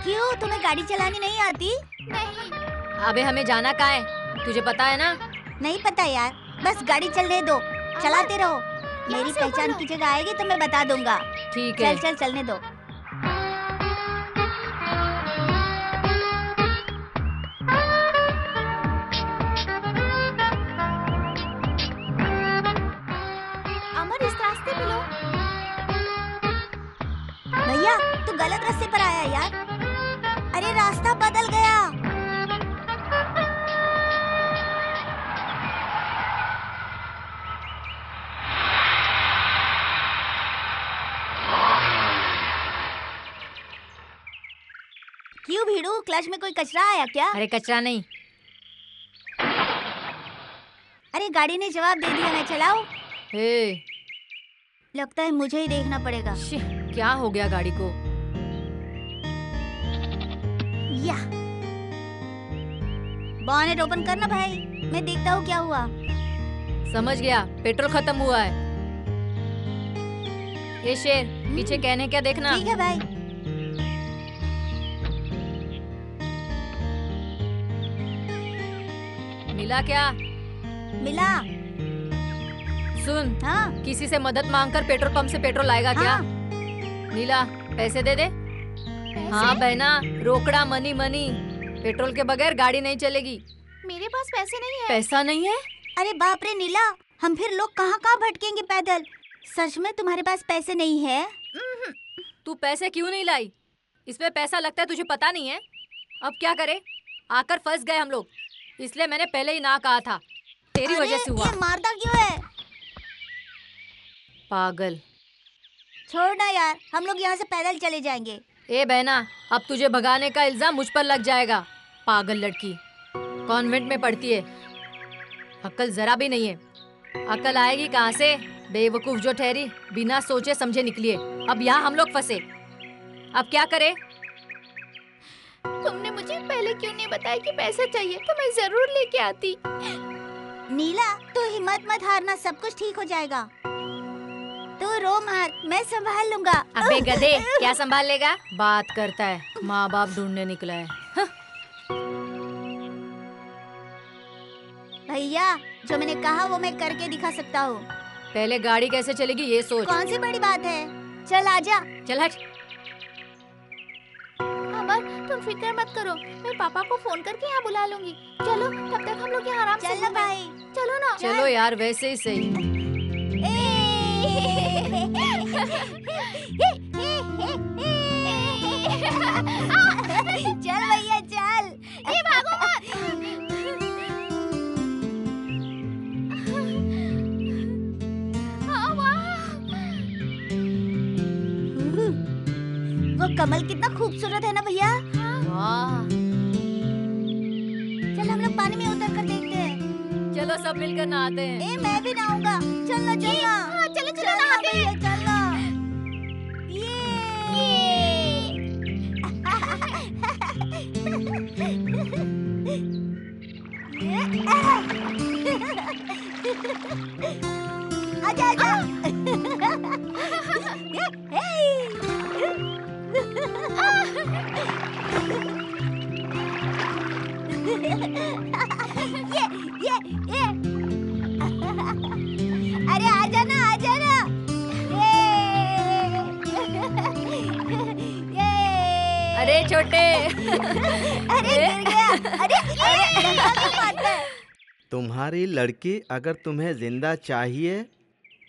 क्यों, तुम्हें गाड़ी चलानी नहीं आती? नहीं। अबे हमें जाना कहाँ है, तुझे पता है ना? नहीं पता यार, बस गाड़ी चलने दो, चलाते रहो। मेरी पहचान की जगह आएगी तो मैं बता दूंगा। ठीक है। चल चल चलने दो। अमर, इस रास्ते पे लो। भैया तू गलत रास्ते पर आया यार। अरे रास्ता बदल गया। क्यों भीड़ू, क्लच में कोई कचरा आया क्या? अरे कचरा नहीं। अरे गाड़ी ने जवाब दे दिया, मैं चलाऊं? हे, लगता है मुझे ही देखना पड़ेगा। क्या हो गया गाड़ी को? या बॉनेट ओपन करना भाई, मैं देखता हूँ क्या हुआ। समझ गया, पेट्रोल खत्म हुआ है। ये शेर पीछे कहने क्या देखना। ठीक है भाई। मिला क्या? मिला। सुन, हाँ किसी से मदद मांगकर पेट्रोल पंप से पेट्रोल लाएगा क्या? हाँ। नीला, पैसे दे दे। हाँ बहना, रोकड़ा मनी मनी। पेट्रोल के बगैर गाड़ी नहीं चलेगी। मेरे पास पैसे नहीं है। पैसा नहीं है? अरे बाप रे नीला, हम फिर लोग कहाँ कहाँ भटकेंगे पैदल। सच में तुम्हारे पास पैसे नहीं है? तू पैसे क्यों नहीं लाई? इसमें पैसा लगता है, तुझे पता नहीं है? अब क्या करे? आकर फंस गए हम लोग, इसलिए मैंने पहले ही ना कहा था। तेरी वजह से हुआ। ये मारता क्यों है? पागल। छोड़ ना यार, हम लोग यहाँ से पैदल चले जाएंगे। ए बहना, अब तुझे भगाने का इल्जाम मुझ पर लग जाएगा। पागल लड़की, कॉन्वेंट में पढ़ती है, अक्ल जरा भी नहीं है। अक्ल आएगी कहाँ से? बेवकूफ जो ठहरी, बिना सोचे समझे निकली है। अब यहाँ हम लोग फंसे, अब क्या करे? तुमने मुझे पहले क्यों नहीं बताया कि पैसा चाहिए, तो मैं जरूर लेके आती। नीला, तू हिम्मत मत हारना, सब कुछ ठीक हो जाएगा। तू रो मत, मैं संभाल लूंगा। अबे गधे, क्या संभाल लेगा? बात करता है, माँ बाप ढूंढने निकला है। भैया, जो मैंने कहा वो मैं करके दिखा सकता हूँ। पहले गाड़ी कैसे चलेगी ये सोच। कौन सी बड़ी बात है, चल आजा। चल हट। अमर, तुम फिक्र मत करो, मैं पापा को फोन करके यहाँ बुला लूंगी। चलो, तब तक हम लोग यहाँ आराम से चलो भाई, चलो ना। चलो यार, वैसे ही सही। चल भैया चल। भागो मत। वो कमल कितना खूबसूरत है ना भैया। वाह। चल हम लोग पानी में उतर कर देखते हैं। चलो सब मिलकर नहाते हैं। ए मैं भी नहाऊंगा। चलना चलना। हाँ, चलो चलो नहाते हैं। चलना। आजा आजा। ये अरे आजा ना आजा ना। अरे छोटे। अरे गिर गया। अरे तुम्हारी लड़की अगर तुम्हें जिंदा चाहिए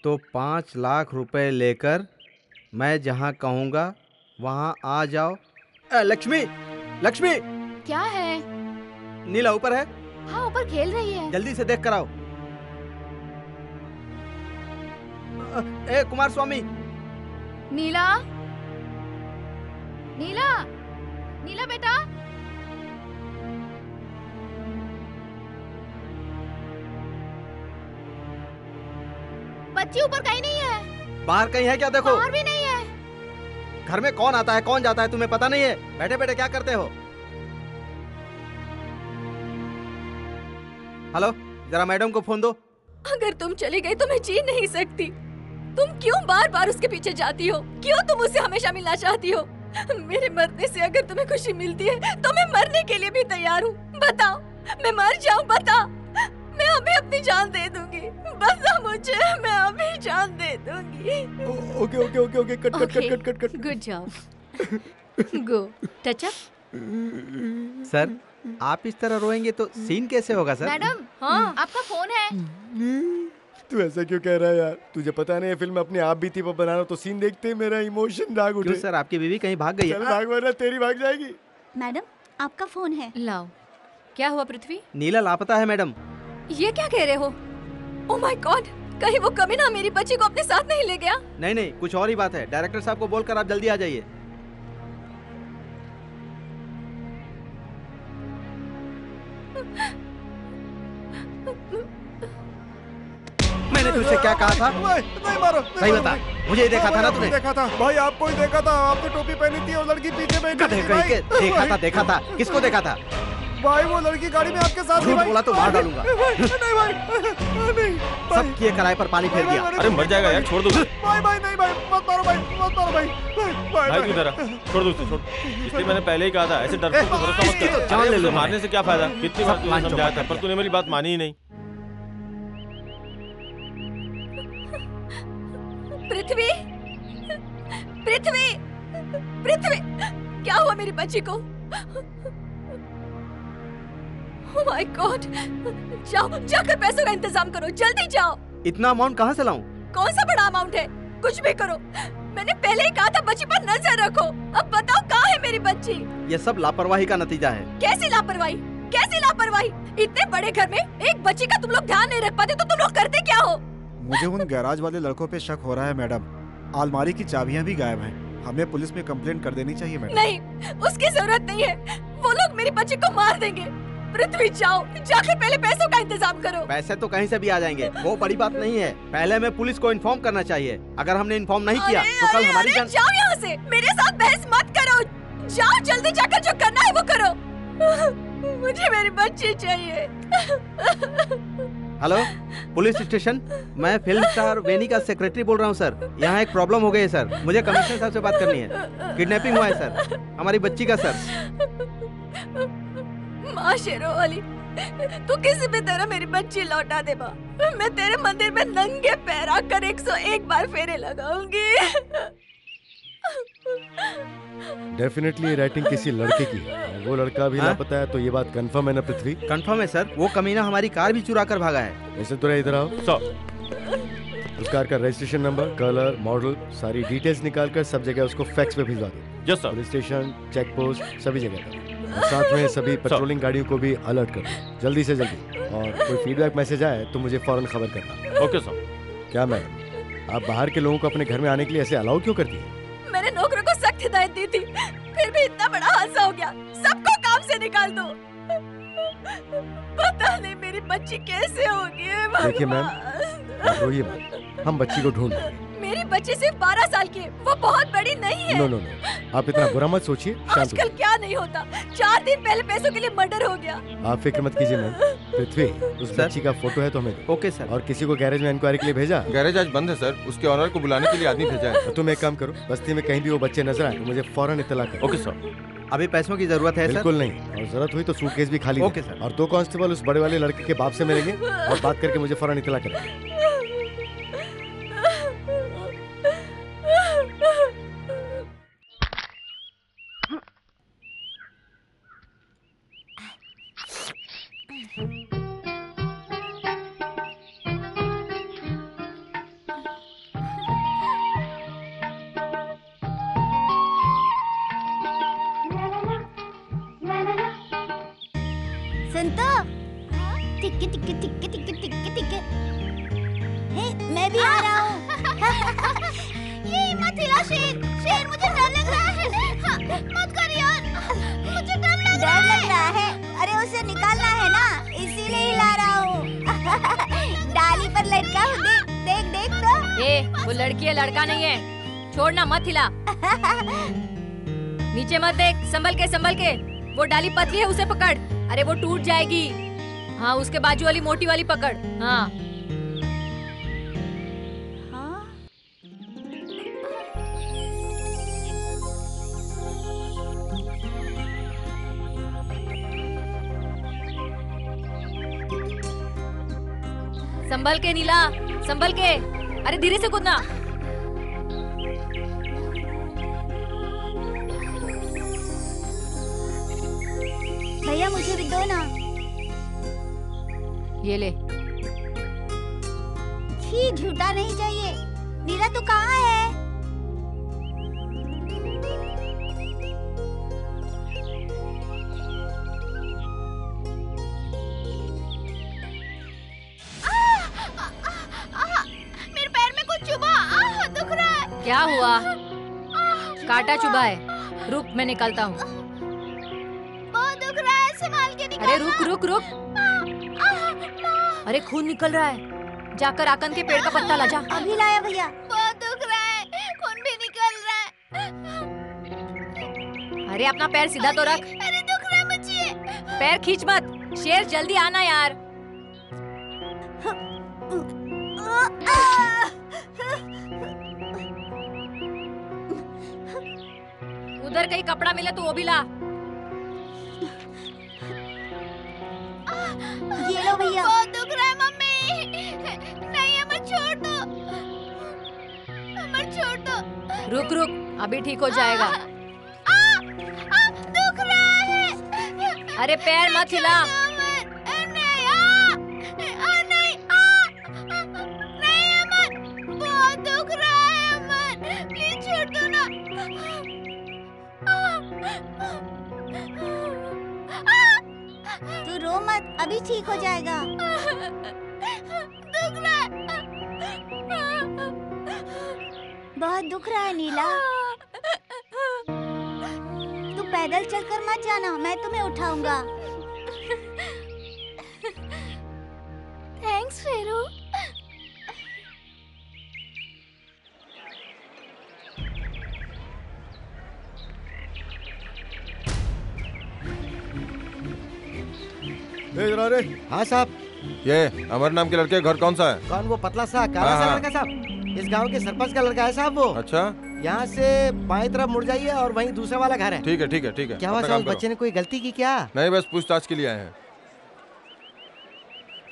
तो 5 लाख रुपए लेकर मैं जहाँ कहूँगा वहाँ आ जाओ। लक्ष्मी, लक्ष्मी। क्या है? नीला ऊपर है। हाँ, ऊपर खेल रही है। जल्दी से देख कर आओ। ए कुमार स्वामी। नीला, नीला, नीला बेटा। बच्ची ऊपर कहीं नहीं है। बाहर कहीं है क्या? देखो। बाहर भी नहीं है। घर में कौन आता है कौन जाता है तुम्हें पता नहीं है? बैठे बैठे क्या करते हो? हेलो, जरा मैडम को फोन दो। अगर तुम चली गई तो मैं जी नहीं सकती। तुम क्यों बार बार उसके पीछे जाती हो? क्यों तुम उससे हमेशा मिलना चाहती हो? मेरे मरने से अगर तुम्हें खुशी मिलती है तो मैं मरने के लिए भी तैयार हूँ। बताओ, मैं मर जाऊँ? बता, मैं अभी अपनी जान दे दूंगी। बता मुझे, मैं अभी जान दे दूंगी। Okay okay okay okay, cut cut cut cut cut. Good job. Go touch up. Sir, आप इस तरह रोएंगे तो सीन कैसे होगा सर? मैडम, हाँ, आपका फोन है। तू ऐसा क्यों कह रहा है यार? तुझे पता नहीं है फिल्म अपने आप बीती पर बना रहा, तो सीन देखते ही मेरा इमोशन दाग उठे। क्यों सर, आपकी बीवी कहीं भाग गई है? चल भाग, वरना तेरी भाग जाएगी। मैडम, आपका फोन है। लाओ। क्या हुआ पृथ्वी? नीला लापता है मैडम। ये क्या कह रहे हो? ओह माय गॉड, कहीं वो कमीना मेरी बच्ची को अपने साथ नहीं ले गया? नहीं नहीं, कुछ और ही बात है। डायरेक्टर साहब को बोलकर आप जल्दी आ जाइए। मैंने तुझसे क्या कहा था? नहीं मारो, सही बता, मुझे ही देखा था ना तूने? देखा था भाई, आपको ही देखा था। आपने टोपी पहनी थी और लड़की पीछे बैठी थी भाई। देखा था। किसको देखा था? भाई वो लड़की गाड़ी में आपके साथ। झूठ बोला तो मार डालूंगा। नहीं भाई, नहीं सब किए कराए पर पानी फेर दिया। अरे मर जाएगा यार, छोड़ दो। भाई नहीं भाई, मत मारो भाई, मत मारो भाई। भाई तू इधर आ, छोड़ दो उसे, छोड़। इसलिए मैंने पहले ही कहा था, ऐसे डर को भरोसा मत कर। जान ले लो, मारने से क्या फायदा? कितनी बार तुझे समझाया था, पर तूने मेरी बात मानी ही नहीं। पृथ्वी, पृथ्वी, पृथ्वी, क्या हुआ मेरी बच्ची को? Oh my God! जाओ, जाकर पैसों का इंतजाम करो, जल्दी जाओ। इतना अमाउंट कहाँ से लाऊं? कौन सा बड़ा अमाउंट है? कुछ भी करो। मैंने पहले ही कहा था बच्ची पर नजर रखो। अब बताओ कहाँ है मेरी बच्ची? ये सब लापरवाही का नतीजा है। कैसी लापरवाही? कैसी लापरवाही? इतने बड़े घर में एक बच्ची का तुम लोग ध्यान नहीं रख पाते तो तुम लोग करते क्या हो? मुझे उन गैराज वाले लड़कों पे शक हो रहा है मैडम। अलमारी की चाबियां भी गायब हैं। हमें पुलिस में कंप्लेंट कर देनी चाहिए मैडम। नहीं, उसकी जरूरत नहीं है। वो लोग मेरी बच्ची को मार देंगे। पृथ्वी जाओ, जाकर पहले पैसों का इंतजाम करो। पैसे तो कहीं से भी आ जाएंगे, वो बड़ी बात नहीं है। पहले हमें पुलिस को इन्फॉर्म करना चाहिए। अगर हमने इन्फॉर्म नहीं किया तो कल हमारी जान। जाओ यहाँ से, मेरे साथ बहस मत करो। जाओ जल्दी, जाकर जो करना है वो करो। मुझे मेरी बच्ची चाहिए। Hello, police station. मैं फिल्म स्टार वेनी का सेक्रेटरी बोल रहा हूँ सर। यहाँ एक प्रॉब्लम हो गई है सर, मुझे कमिश्नर साहब से बात करनी है। किडनैपिंग हुआ है सर, हमारी बच्ची का सर। माँ शेरों वाली, तू किसी भी तरह मेरी बच्ची लौटा दे माँ। मैं तेरे मंदिर में नंगे पैर आकर 101 बार फेरे लगाऊंगी। डेफिनेटली राइटिंग किसी लड़के की है। वो लड़का भी लापता है, तो ये बात कंफर्म है ना पृथ्वी? कंफर्म है सर। वो कमीना हमारी कार भी चुरा कर भागा है। वैसे तो इधर आओ। उस कार का रजिस्ट्रेशन नंबर, कलर, मॉडल, सारी डिटेल्स निकाल कर सब जगह उसको फैक्स पे भिजवा दो। Yes sir. Police station, check post, सभी जगह पर। और साथ में सभी पेट्रोलिंग गाड़ियों को भी अलर्ट कर दो, जल्दी से जल्दी। और कोई फीडबैक मैसेज आए तो मुझे फौरन खबर करना। Okay sir. क्या मैडम, आप बाहर के लोगों को अपने घर में आने के लिए ऐसे अलाउ क्यों करती है? मैंने नौकरों को सख्त हिदायत दी थी, फिर भी इतना बड़ा हादसा हो गया। सबको काम से निकाल दो। पता नहीं मेरी बच्ची कैसे होगी। देखिए मैम, आप रोइए मत, हम बच्ची को ढूंढ लेंगे। मेरी बच्ची सिर्फ 12 साल की है, वो बहुत बड़ी नहीं है। नो, आप इतना बुरा मत सोचिए। आजकल क्या नहीं होता। 4 दिन पहले पैसों के लिए मर्डर हो गया। आप फिक्र मत कीजिए मैम। पृथ्वी, उस बच्ची का फोटो है तो हमें दो। Okay sir. और किसी को गैरेज में इंक्वायरी के लिए भेजा? गैरेज आज बंद है सर, उसके ऑनर को बुलाने के लिए आदमी भेजा है। तुम एक काम करो, बस्ती में कहीं भी वो बच्चे नजर आए तो मुझे फौरन इत्तला करो। Okay sir. अभी पैसों की जरूरत है? बिल्कुल नहीं, और जरूरत हुई तो सूटकेस भी खाली। Okay sir. और 2 कांस्टेबल उस बड़े वाले लड़के के बाप से मिलेंगे और बात करके मुझे फौरन इत्तला करेंगे। सुन तो, टिक्के टिक्के टिक्के टिक्के टिक्के टिक्के। मैं भी आ रहा हूँ। ये मत हिला शेर, शेर मुझे डर लग रहा है। मत कर यार, मुझे डर लग रहा है। अरे उसे निकालना है ना, इसीलिए हिला रहा हूँ। डाली पर लटका हूँ, देख देख तो। ए, वो लड़की है, लड़का नहीं है। छोड़ना मत हिला। नीचे मत देख, संभल के। वो डाली पतली है, उसे पकड़। अरे वो टूट जाएगी। हाँ, उसके बाजू वाली मोटी वाली पकड़। हाँ। संभल के नीला, संभल के। अरे धीरे से कूदना। भैया मुझे भी दो ना। ये ले। छी, झूठा नहीं चाहिए। नीला तू कहाँ है? मेरे पैर में कुछ चुभा, दुख रहा है। क्या हुआ? कांटा चुभा है। रुक, मैं निकालता हूँ। संभाल के निकालना। अरे रुक। अरे खून निकल रहा है, जाकर आकन के पेड़ का पत्ता ला जा। अभी लाया भैया। बहुत दुख रहा है, खून भी निकल रहा है। अरे अपना पैर सीधा तो रख। अरे दुख रहा है मुझे। पैर खींच मत। शेर जल्दी आना यार। उधर कहीं कपड़ा मिले तो वो भी ला। ये लो भैया। बहुत दुख रहा है मम्मी। नहीं अमर छोड़ दो, अमर छोड़ दो। रुक रुक, अभी ठीक हो जाएगा। दुख रहा है। अरे पैर मत हिला। नहीं अमर, बहुत दुख रहा है अमर, प्लीज छोड़ दो ना। तू रो मत, अभी ठीक हो जाएगा। दुख रहा है। बहुत दुख रहा है नीला। तू पैदल चलकर मत जाना, मैं तुम्हें उठाऊंगा। थैंक्स फेरू। रे। हाँ साहब। ये अमर नाम के लड़के का घर कौन सा है? कौन, वो पतला सा काला सा लड़का साहब? इस गांव के सरपंच का लड़का है साहब वो। अच्छा, यहाँ से बाएं तरफ मुड़ जाइए और वहीं दूसरा वाला घर है। ठीक है ठीक है ठीक है। क्या हुआ अपना साहब, काम करो। बच्चे ने कोई गलती की क्या? नहीं, बस पूछताछ के लिए आए हैं।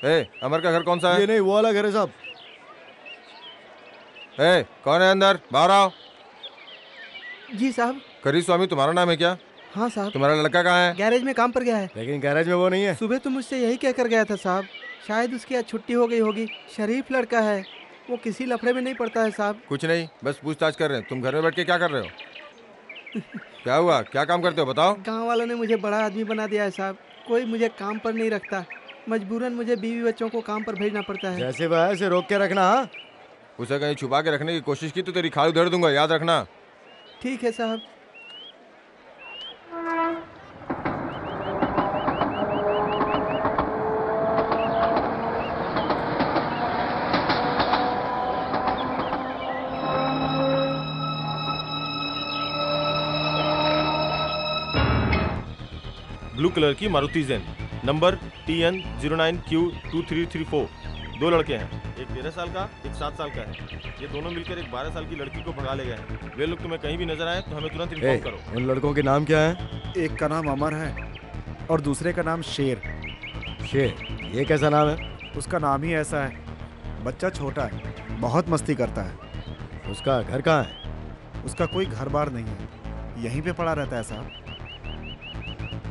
ए, अमर का घर कौन सा है? ये नहीं, वो वाला घर है साहब। ए, कौन है अंदर? बाहर आओ। जी साहब। करी स्वामी तुम्हारा नाम है क्या? हाँ साहब। तुम्हारा लड़का कहाँ है? गैरेज में काम पर गया है। लेकिन गैरेज में वो नहीं है। सुबह तो मुझसे यही कहकर गया था साहब, शायद उसकी आज छुट्टी हो गई होगी। शरीफ लड़का है, वो किसी लफड़े में नहीं पड़ता है साहब। कुछ नहीं, बस पूछताछ कर रहे हैं। तुम घर में बैठ के क्या कर रहे हो? क्या हुआ, क्या काम करते हो बताओ? गांव वालों ने मुझे बड़ा आदमी बना दिया है साहब, कोई मुझे काम पर नहीं रखता, मजबूरन मुझे बीवी बच्चों को काम पर भेजना पड़ता है। जैसे वह है उसे रोक के रखना। हाँ, उसे कहीं छुपा के रखने की कोशिश की तो तेरी खाल उधेड़ दूंगा, याद रखना। ठीक है साहब। ब्लू कलर की मारुति ज़ेन, नंबर TN09Q2334। 2 लड़के हैं, एक 13 साल का, एक 7 साल का है। ये दोनों मिलकर एक 12 साल की लड़की को भगा ले गए हैं। वे लोग तुम्हें कहीं भी नजर आए तो हमें तुरंत इन्फॉर्म करो। उन लड़कों के नाम क्या है? एक का नाम अमर है और दूसरे का नाम शेर। शेर, ये कैसा नाम है? उसका नाम ही ऐसा है। बच्चा छोटा है, बहुत मस्ती करता है। उसका घर कहाँ है? उसका कोई घर बार नहीं है, यहीं पे पड़ा रहता है साहब।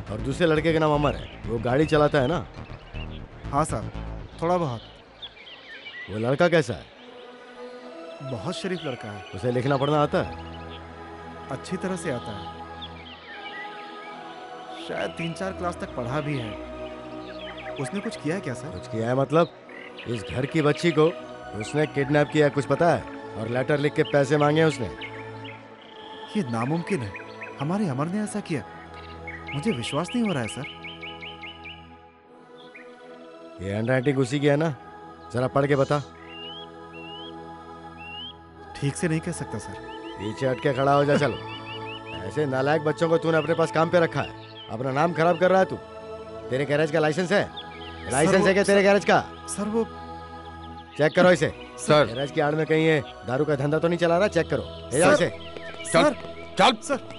और दूसरे लड़के का नाम अमर है, वो गाड़ी चलाता है ना? हाँ साहब, थोड़ा बहुत। वो लड़का कैसा है? बहुत शरीफ लड़का है। उसे लिखना पढ़ना आता है? अच्छी तरह से आता है, शायद 3-4 क्लास तक पढ़ा भी है। उसने कुछ किया है क्या सर? कुछ किया है मतलब? इस घर की बच्ची को उसने किडनैप किया, कुछ पता है? और लेटर लिख के पैसे मांगे उसने। ये नामुमकिन है, हमारे अमर ने ऐसा किया। मुझे विश्वास नहीं हो रहा है सर। ये हैंडराइटिंग उसी की है ना? जरा पढ़ के बता। ठीक से नहीं कह सकता सर। पीछे हट के खड़ा हो जा। चलो, ऐसे नालायक बच्चों को तूने अपने पास काम पे रखा है, अपना नाम खराब कर रहा है तू। तेरे गैरेज का लाइसेंस है? लाइसेंस है क्या तेरे गैरेज का? सर वो चेक करो इसे। सर, गैरेज की आड़ में कहीं ये दारू का धंधा तो नहीं चला रहा? चेक करो। ले जाओ इसे। चल चल सर।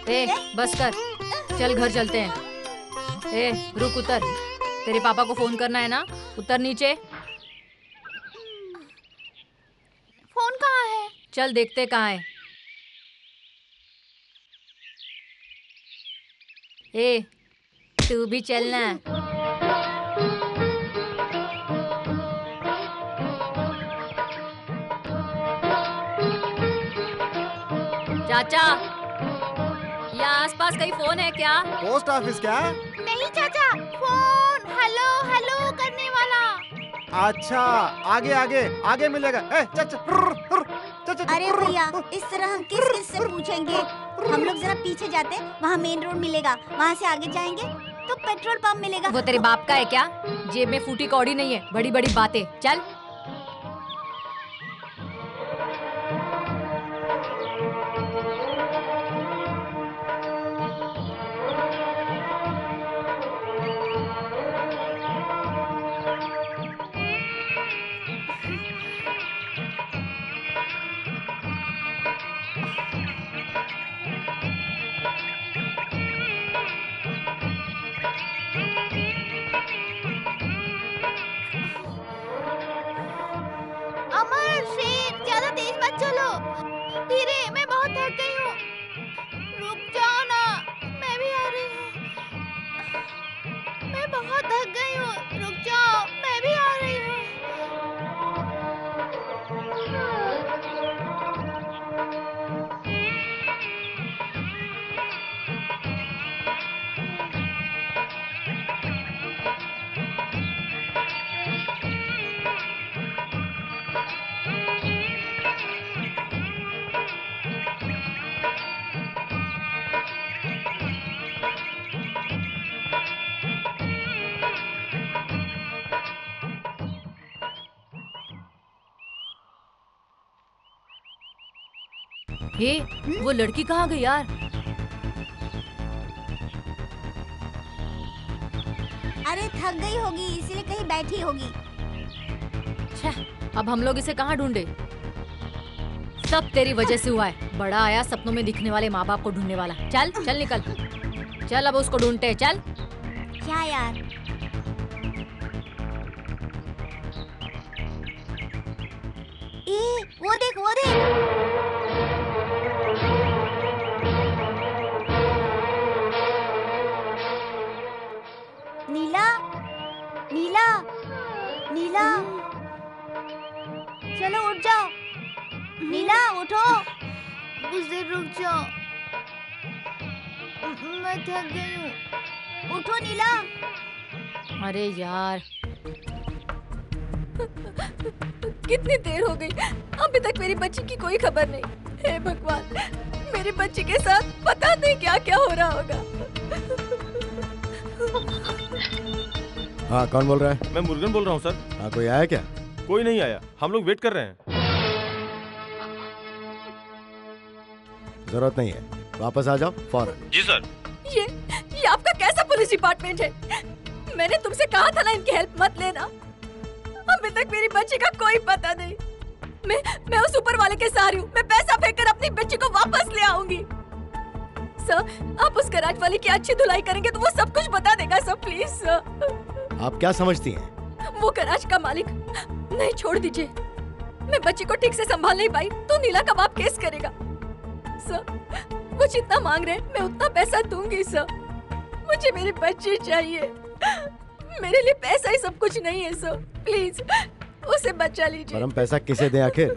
बस कर, चल घर चलते हैं। रुक, उतर। तेरे पापा को फोन करना है ना, उतर नीचे। फोन कहाँ है? चल देखते कहाँ है। तू भी चलना। चाचा, यहाँ आसपास कहीं फोन है क्या? पोस्ट ऑफिस क्या? नहीं चाचा, फोन हेलो हेलो करने वाला। अच्छा, आगे आगे आगे मिलेगा। चाचा, अरे भैया, इस तरह हम किस किस से पूछेंगे? हम लोग जरा पीछे जाते, वहाँ मेन रोड मिलेगा, वहाँ से आगे जाएंगे तो पेट्रोल पंप मिलेगा। वो तेरे बाप का है क्या? जेब में फूटी कौड़ी नहीं है, बड़ी बड़ी बातें। चल। अमर, शेर, ज्यादा तेज मत चलो। धीरे, मैं बहुत थक गई हूँ। रुक जाओ ना, मैं भी आ रही हूँ। मैं बहुत थक गई हूँ, रुक जाओ, मैं भी आ रही हूँ। वो लड़की कहाँ गई यार? अरे थक गई होगी, इसीलिए कहीं बैठी होगी। अब हम लोग इसे कहाँ ढूंढे? सब तेरी वजह से हुआ है। बड़ा आया सपनों में दिखने वाले माँ बाप को ढूंढने वाला। चल चल निकल, चल अब उसको ढूंढते हैं। चल। क्या यार? वो देख, वो देख। नीला, नीला, नीला, चलो उठ जाओ। नीला उठो। कुछ देर रुक जाओ, मैं थक गई हूँ। उठो नीला। अरे यार, कितनी देर हो गई, अभी तक मेरी बच्ची की कोई खबर नहीं। हे भगवान, मेरी बच्ची के साथ पता नहीं क्या क्या हो रहा होगा। हाँ, कौन बोल रहा है? मैं मुर्गन बोल रहा हूँ सर। हाँ, कोई आया क्या? कोई नहीं आया, हम लोग वेट कर रहे हैं। जरूरत नहीं है, वापस आ जाओ फौरन। जी सर। ये आपका कैसा पुलिस डिपार्टमेंट है? मैंने तुमसे कहा था ना इनकी हेल्प मत लेना। अभी तक मेरी बच्ची का कोई पता नहीं। मैं उस ऊपर वाले के सहारे हूँ। मैं पैसा फेंककर अपनी बच्ची को वापस ले आऊंगी। सर, आप उस गैराज वाले की अच्छी धुलाई करेंगे तो वो सब कुछ बता देगा सर, प्लीज सर। आप क्या समझती हैं? वो गैराज का मालिक नहीं, छोड़ दीजिए। मैं बच्ची को ठीक से संभाल नहीं पाई तो नीला का बाप केस करेगा। सर, वो जितना मांग रहे मैं उतना पैसा दूंगी सर। मुझे मेरी बच्ची चाहिए। मेरे लिए पैसा ही सब कुछ नहीं है सर, प्लीज उसे बचा लीजिए। पर हम पैसा किसे दें आखिर?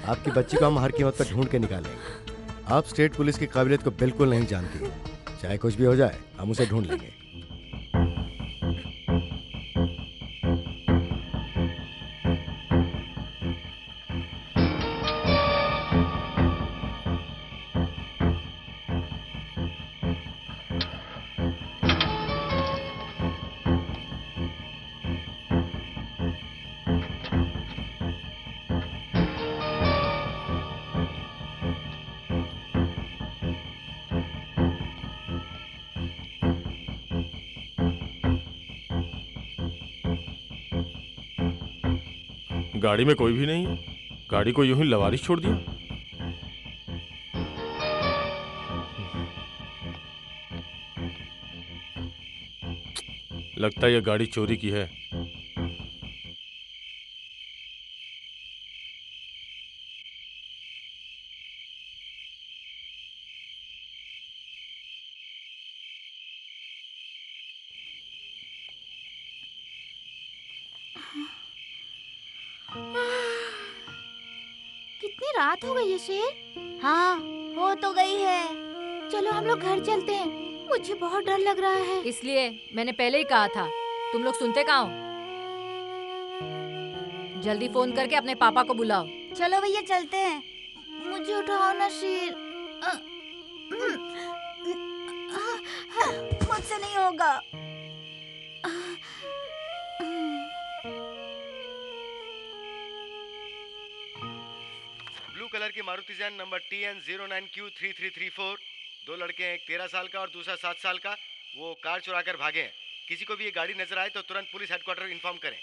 आपकी बच्ची को हम हर कीमत पर ढूंढ के निकालेंगे। आप स्टेट पुलिस की काबिलियत को बिल्कुल नहीं जानती। चाहे कुछ भी हो जाए, हम उसे ढूंढ लेंगे। गाड़ी में कोई भी नहीं है। गाड़ी को यूं ही लवारिश छोड़ दिया। लगता है ये गाड़ी चोरी की है। कितनी रात हो गई है शेर? हाँ, हो तो गई है। चलो हम लोग घर चलते हैं, मुझे बहुत डर लग रहा है। इसलिए मैंने पहले ही कहा था, तुम लोग सुनते कहाँ हो? जल्दी फोन करके अपने पापा को बुलाओ। चलो भैया चलते हैं। मुझे उठाओ ना शेर। मुझसे नहीं होगा। ब्लू कलर की मारुति जैन नंबर TN09Q3334। दो लड़के हैं, एक 13 साल का और दूसरा 7 साल का। वो कार चुरा कर भागे हैं। किसी को भी ये गाड़ी नजर आए तो तुरंत पुलिस हेडक्वार्टर इन्फॉर्म करें।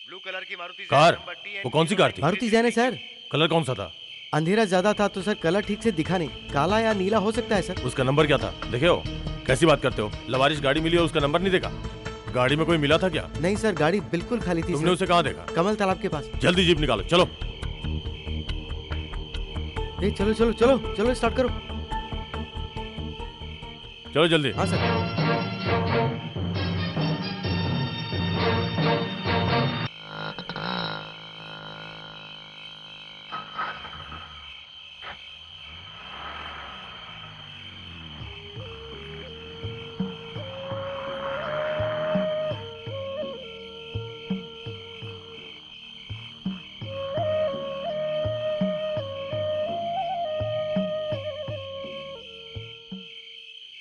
ब्लू कलर की मारुति कार? नंबर TN वो कौन सी कार थी? मारुति जैन है सर। कलर कौन सा था? अंधेरा ज्यादा था तो सर कलर ठीक से दिखा नहीं। काला या नीला हो सकता है सर। उसका नंबर क्या था देखे हो? कैसी बात करते हो? लवारिश गाड़ी मिली और उसका नंबर नहीं देखा? गाड़ी में कोई मिला था क्या? नहीं सर, गाड़ी बिल्कुल खाली थी। तुमने उसे कहाँ देखा? कमल तालाब के पास। जल्दी जीप निकालो, चलो। चलो चलो चलो चलो, स्टार्ट करो। चलो जल्दी। हाँ सर।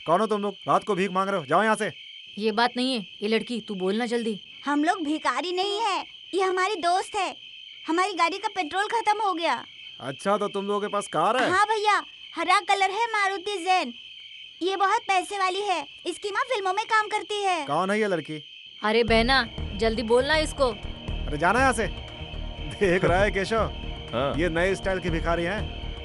कौन हो तुम लोग? रात को भीख मांग रहे हो? जाओ यहाँ से। ये बात नहीं है। ये लड़की, तू बोलना जल्दी। हम लोग भिखारी नहीं है, ये हमारी दोस्त है। हमारी गाड़ी का पेट्रोल खत्म हो गया। अच्छा, तो तुम लोगों के पास कार है? हाँ भैया, हरा कलर है, मारुति जैन। ये बहुत पैसे वाली है, इसकी माँ फिल्मों में काम करती है। कौन है ये लड़की? अरे बहना, जल्दी बोलना इसको। अरे जाना यहाँ से। देख रहा है केशव, हाँ। ये नए स्टाइल की भिखारी हैं।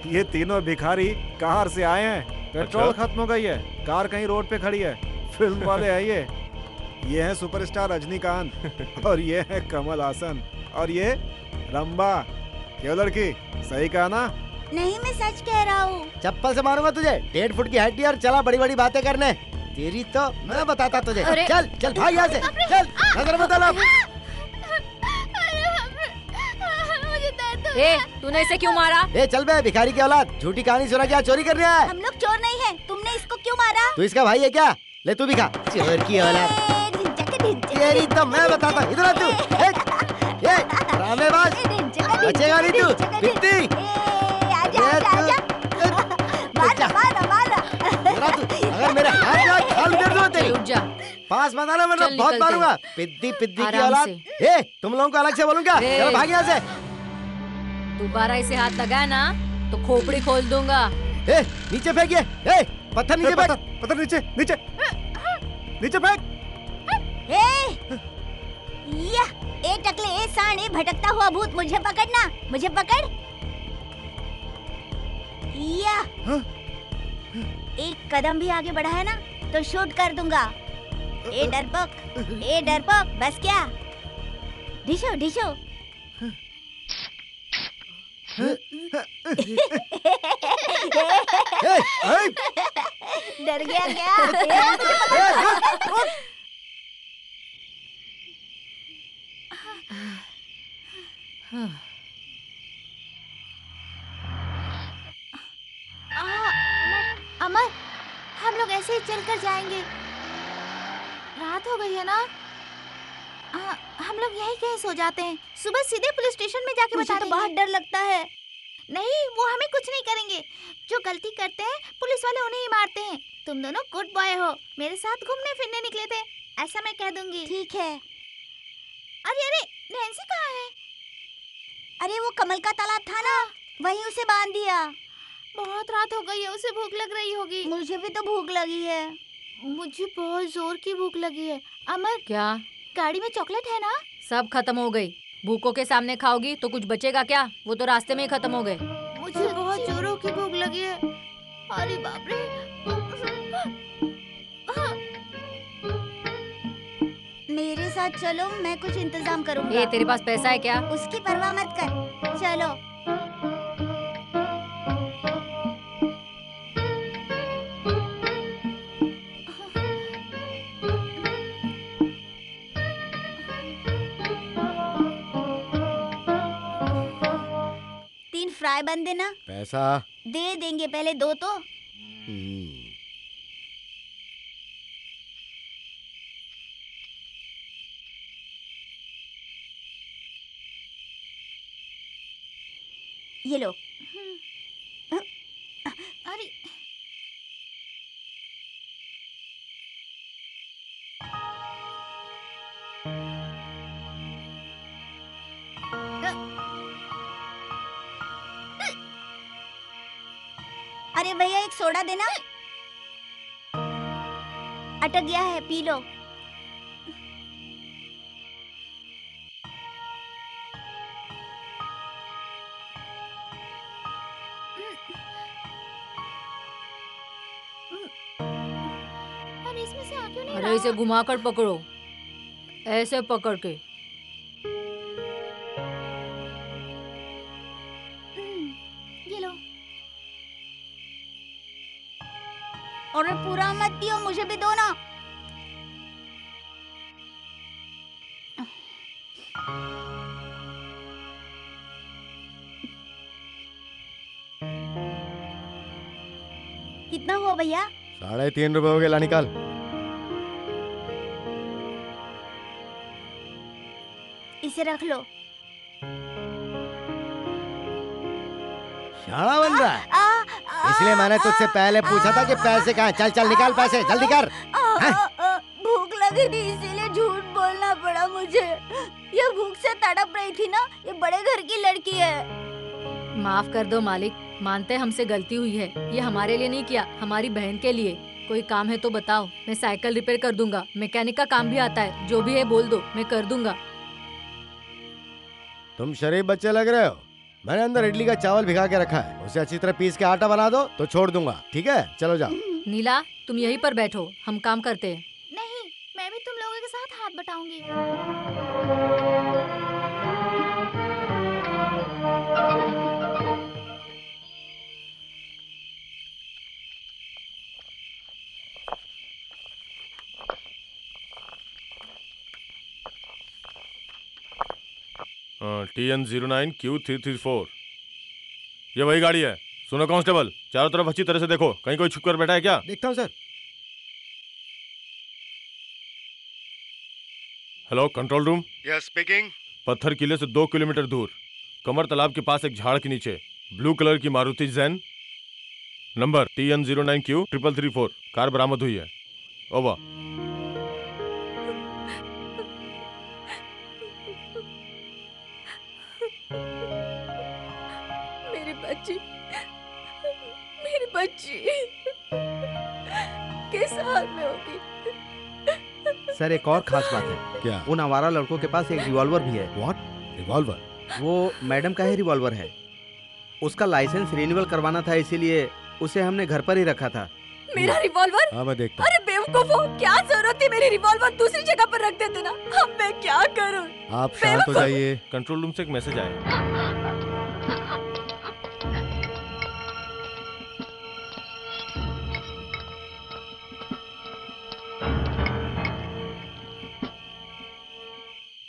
ये तीनों भिखारी कार से आए हैं। पेट्रोल खत्म हो गई है, कार कहीं रोड पे खड़ी है। फिल्म वाले हैं ये हैं सुपरस्टार रजनीकांत और ये है कमल हासन और ये रंबा। क्यों लड़की, सही कहा ना? नहीं, मैं सच कह रहा हूँ। चप्पल से मारूंगा तुझे। 1.5 फुट की हड्डी और चला बड़ी बड़ी बातें करने। तेरी तो मैं बताता तुझे। चल चल भाग यहाँ से, चल नजर मत डालो। ए, तूने इसे क्यों मारा? ए चल बे भिखारी की औलाद, झूठी कहानी सुना क्या चोरी कर रहा है? हम लोग चोर नहीं है, तुमने इसको क्यों मारा? तू इसका भाई है क्या? ले तू भी खा। चोर की औलाद, तेरी तो मैं बताता। इधर आ तू। ए रामेबाज, बचेगा नहीं तू। बिट्टी अगर मेरे हाथ खाल कर दो तेरी। रुक जा। पास मत आना वरना बहुत मारूंगा। पिद्दी पिद्दी की औलाद। ए तुम लोगों को अलग से बोलूंगा। चलो भाग यहाँ से। दोबारा इसे हाथ लगाया ना तो खोपड़ी खोल दूंगा। ए नीचे फेंकिए। ए पत्थर नीचे फेंक। पत्थर नीचे नीचे नीचे फेंक। ए टकले, ए साणी, भटकता हुआ भूत, मुझे पकड़ना, मुझे पकड़। या एक कदम भी आगे बढ़ा है ना तो शूट कर दूंगा। ए डरपोक, बस क्या? ढिशो ढिशो। डर गया क्या? अमर, हम लोग ऐसे ही चलकर जाएंगे। रात हो गई है ना, हम लोग यहीं कहीं सो जाते हैं। सुबह सीधे पुलिस स्टेशन में जाके बता देंगे। बहुत डर लगता है। नहीं, वो हमें कुछ नहीं करेंगे। जो गलती करते हैं पुलिस वाले उन्हें ही मारते हैं। तुम दोनों गुड बॉय हो, मेरे साथ घूमने फिरने निकले थे, ऐसा मैं कह दूंगी। ठीक है। अरे नैन्सी कहाँ है? अरे वो कमल का तालाब था ना, वहीं उसे बांध दिया। बहुत रात हो गई है, उसे भूख लग रही होगी। मुझे भी तो भूख लगी है। मुझे बहुत जोर की भूख लगी है। अमर, क्या गाड़ी में चॉकलेट है ना? सब खत्म हो गई। भूखों के सामने खाओगी तो कुछ बचेगा क्या? वो तो रास्ते में ही खत्म हो गए। मुझे बहुत जोरों की भूख लगी है। अरे बाप रे। चलो मैं कुछ इंतजाम करूँगा। ये तेरे पास पैसा है क्या? उसकी परवाह मत कर, चलो। फ्राई बन देना। पैसा दे देंगे, पहले दो तो। ये लो। अरे अरे भैया एक सोडा देना। अटक गया है, पी लो। अरे इसमें से आ क्यों नहीं रहा? अरे इसे घुमाकर पकड़ो, ऐसे पकड़ के। ये लो। और पूरा मत दियो, मुझे भी दो ना। कितना हुआ भैया? 3.5 रुपए हो गए, ला निकाल। इसे रख लो। शाना बन रहा है, इसलिए मैंने तुझसे पहले पूछा था कि पैसे कहाँ। चल चल निकाल पैसे, जल्दी कर। भूख लगी थी इसीलिए झूठ बोलना पड़ा मुझे। ये भूख से तड़प रही थी ना, ये बड़े घर की लड़की है। माफ कर दो मालिक, मानते हैं हमसे गलती हुई है। ये हमारे लिए नहीं किया, हमारी बहन के लिए। कोई काम है तो बताओ, मैं साइकिल रिपेयर कर दूंगा। मैकेनिक का काम भी आता है, जो भी है बोल दो, मैं कर दूंगा। तुम शरीफ बच्चे लग रहे हो। मैंने अंदर इडली का चावल भिगा के रखा है, उसे अच्छी तरह पीस के आटा बना दो तो छोड़ दूंगा, ठीक है? चलो जाओ। नीला तुम यहीं पर बैठो, हम काम करते हैं। नहीं, मैं भी तुम लोगों के साथ हाथ बटाऊंगी। TN09Q334 ये वही गाड़ी है। सुनो कांस्टेबल, चारों तरफ अच्छी तरह से देखो, कहीं कोई छुप कर बैठा है क्या? देखता हूँ sir. Hello control room. Yes speaking. पत्थर किले से 2 किलोमीटर दूर कमर तालाब के पास एक झाड़ के नीचे ब्लू कलर की Maruti Jain number TN09Q334 car बरामद हुई है। ओवर। मेरी बच्ची किस हाल में होगी? सर एक और खास बात है। क्या? उन आवारा लड़कों के पास एक रिवॉल्वर भी है। व्हाट? रिवॉल्वर? वो मैडम का ही रिवॉल्वर है। उसका लाइसेंस रिन्यूअल करवाना था, इसीलिए उसे हमने घर पर ही रखा था। मेरा रिवॉल्वर? हाँ मैं देखता हूँ। अरे बेवकूफो, क्या जरूरत थी मेरी रिवॉल्वर दूसरी जगह पर रख देते ना। अब मैं क्या करूं? आप शांत हो जाइए। कंट्रोल रूम से एक मैसेज आया।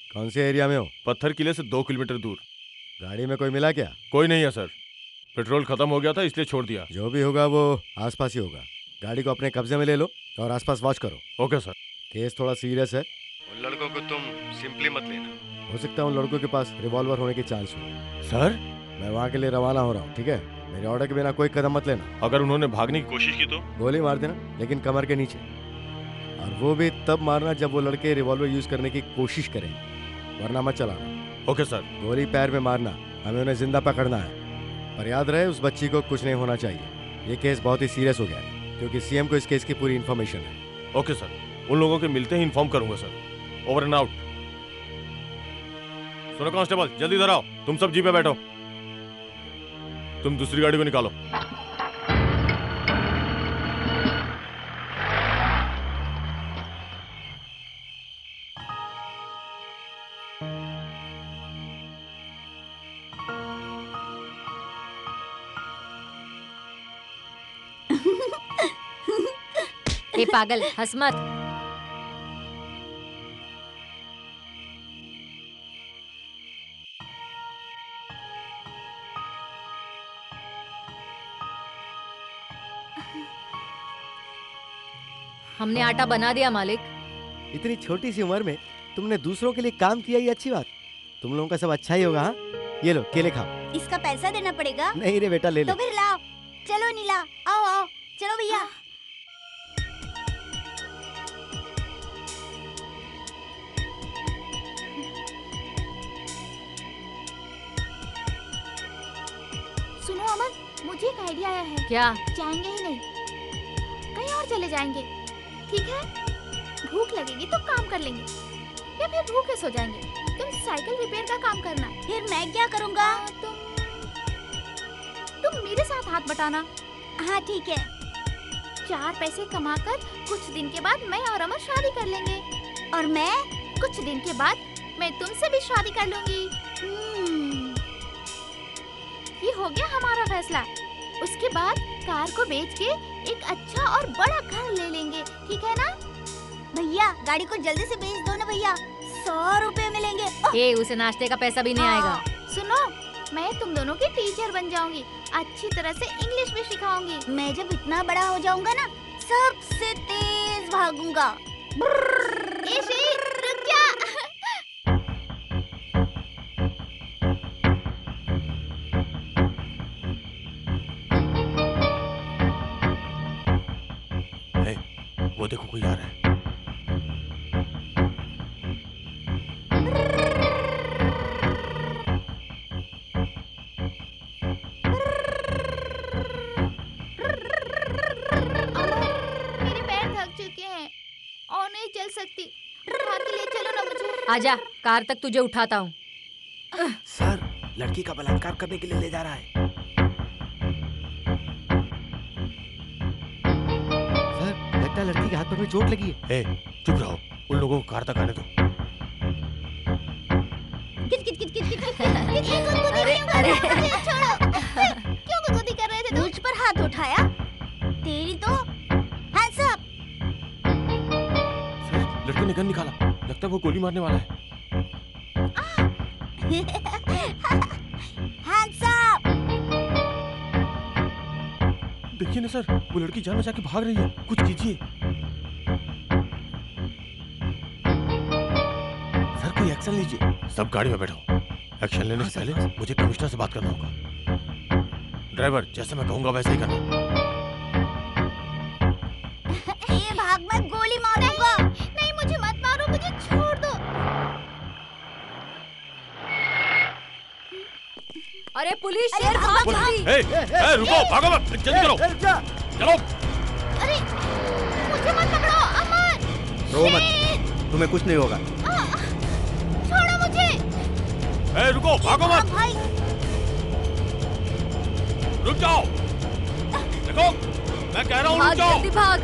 कौन से एरिया में हो? पत्थर किले से 2 किलोमीटर दूर। गाड़ी में कोई मिला क्या? कोई नहीं है सर, पेट्रोल खत्म हो गया था इसलिए छोड़ दिया। जो भी होगा वो आसपास ही होगा। गाड़ी को अपने कब्जे में ले लो और आसपास वॉच करो। Okay sir. केस थोड़ा सीरियस है। उन लड़कों को तुम सिंपली मत लेना। हो सकता है उन लड़कों के पास रिवॉल्वर होने के चांस हो। सर मैं वहाँ के लिए रवाना हो रहा हूँ, ठीक है? मेरे ऑर्डर के बिना कोई कदम मत लेना। अगर उन्होंने भागने की कोशिश की तो? गोली मार देना, लेकिन कमर के नीचे। और वो भी तब मारना जब वो लड़के रिवॉल्वर यूज करने की कोशिश करें, वरना मत चलाना। Okay sir. गोली पैर में मारना, हमें उन्हें जिंदा पकड़ना है। पर याद रहे उस बच्ची को कुछ नहीं होना चाहिए। ये केस बहुत ही सीरियस हो गया है, क्योंकि सीएम को इस केस की पूरी इन्फॉर्मेशन है। ओके सर, उन लोगों के मिलते ही इन्फॉर्म करूंगा सर। Over and out. सुनो कांस्टेबल, जल्दी इधर आओ। तुम सब जीप पे बैठो। तुम दूसरी गाड़ी को निकालो। ए पागल, हंस मत। हमने आटा बना दिया मालिक। इतनी छोटी सी उम्र में तुमने दूसरों के लिए काम किया, ये अच्छी बात। तुम लोगों का सब अच्छा ही होगा। हाँ, ये लो केले खाओ। इसका पैसा देना पड़ेगा? नहीं रे बेटा, ले ले। तो फिर लाओ। चलो नीला, आओ आओ, चलो भैया। सुनो अमन, मुझे एक आइडिया आया है। क्या? जाएंगे ही नहीं, कहीं और चले जाएंगे, ठीक है? भूख लगेगी तो काम कर लेंगे, या फिर भूखे सो जाएंगे। तुम साइकिल रिपेयर का काम करना। फिर मैं क्या करूँगा? तुम मेरे साथ हाथ बटाना। हाँ ठीक है। 4 पैसे कमाकर कुछ दिन के बाद मैं और अमन शादी कर लेंगे। और मैं? कुछ दिन के बाद मैं तुमसे भी शादी कर लूंगी। ये हो गया हमारा फैसला। उसके बाद कार को बेच के एक अच्छा और बड़ा घर ले लेंगे, ठीक है ना? भैया गाड़ी को जल्दी से बेच दो ना भैया, 100 रुपए मिलेंगे। ए, उसे नाश्ते का पैसा भी नहीं आएगा। सुनो, मैं तुम दोनों की टीचर बन जाऊंगी, अच्छी तरह से इंग्लिश भी सिखाऊंगी। मैं जब इतना बड़ा हो जाऊंगा ना, सबसे तेज भागूंगा। रुक जा। वो देखो कोई आ रहा है। मेरे पैर थक चुके हैं और नहीं चल सकती। उठा के ले चलो ना मुझे। आजा, कार तक तुझे उठाता हूँ। सर, लड़की का बलात्कार करने के लिए ले जा रहा है। सर, लगता है लड़की के हाथ पर में चोट लगी है। चुप रहो, उन लोगों को कार तक आने दो। अरे छोड़ो। क्यों गुदगुदी कर रहे थे? मुझ पर हाथ उठाया? तेरी तो हैंड्स अप। सर, लड़के ने गन निकाला, लगता है वो गोली मारने वाला है। Hands up. देखिए ना सर, वो लड़की जान बचा के भाग रही है, कुछ कीजिए। सर कोई एक्शन लीजिए। सब गाड़ी में बैठो। एक्शन लेने से पहले मुझे कमिश्नर से बात करना होगा। ड्राइवर, जैसे मैं कहूंगा वैसे ही करना। ये भाग, मैं गोली मारूंगा। नहीं, मुझे मत मारो, मुझे छोड़ दो। अरे पुलिस, शेर भाग जल्दी। रुको, भागो मत, जल्दी करो। चलो। अरे मुझे मत पकड़ो, अमन। रो मत, तुम्हें कुछ नहीं होगा। छोड़ो मुझे। रुको, भागो मत। भाई रुक जाओ। देखो, मैं कह रहा हूँ रुक जाओ। जल्दी भाग।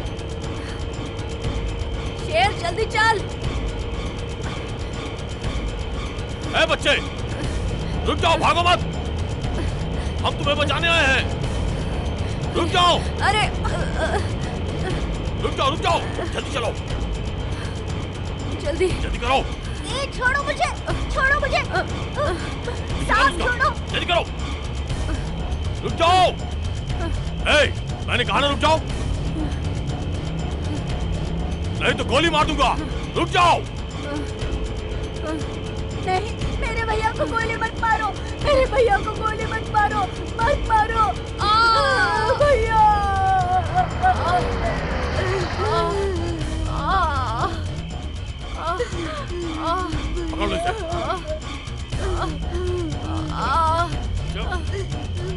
शेर जल्दी चल। बच्चे, रुक जाओ, भागो मत। हम तुम्हें बचाने आए हैं। रुक जाओ। अरे रुक जाओ, जल्दी चलो। जल्दी करो। छोड़ो मुझे, छोड़ो मुझे। सांप छोड़ो। जल्दी करो। रुक जाओ। मैंने कहा ना रुक जाओ, नहीं तो गोली मार दूंगा। रुक जाओ। नहीं, मेरे भैया को गोली मत मारो, मेरे भैया को गोली मत मारो, मत मारो। भैया। पकड़ लो इसे।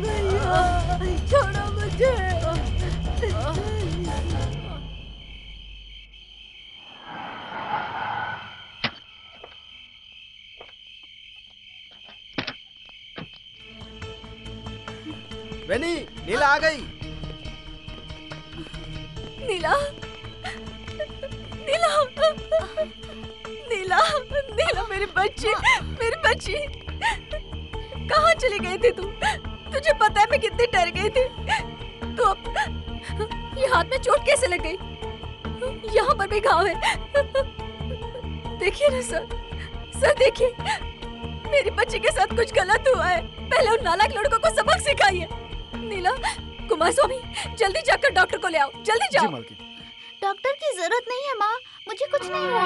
भैया, छोड़ो मुझे। बेनी, नीला आ गई। नीला, नीला, नीला, नीला, मेरी बच्ची, मेरी बच्ची, कहाँ चली गई थी तू? तुझे पता है मैं कितनी डर गई थी। तो अब ये हाथ में चोट कैसे लग गई? यहाँ पर भी घाव है। देखिए ना सर, सर देखिए, मेरी बच्ची के साथ कुछ गलत हुआ है। पहले उन नालायक लड़कों को सबक सिखाइए। नीला, कुमार स्वामी, जल्दी जाकर डॉक्टर को ले आओ, जल्दी जाओ। डॉक्टर की जरूरत नहीं है माँ, मुझे कुछ नहीं हुआ।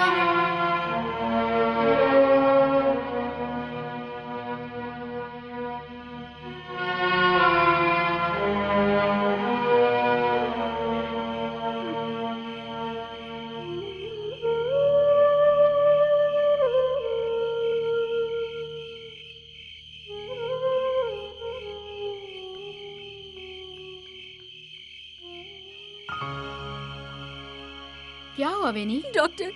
क्या हुआ बेनी? डॉक्टर,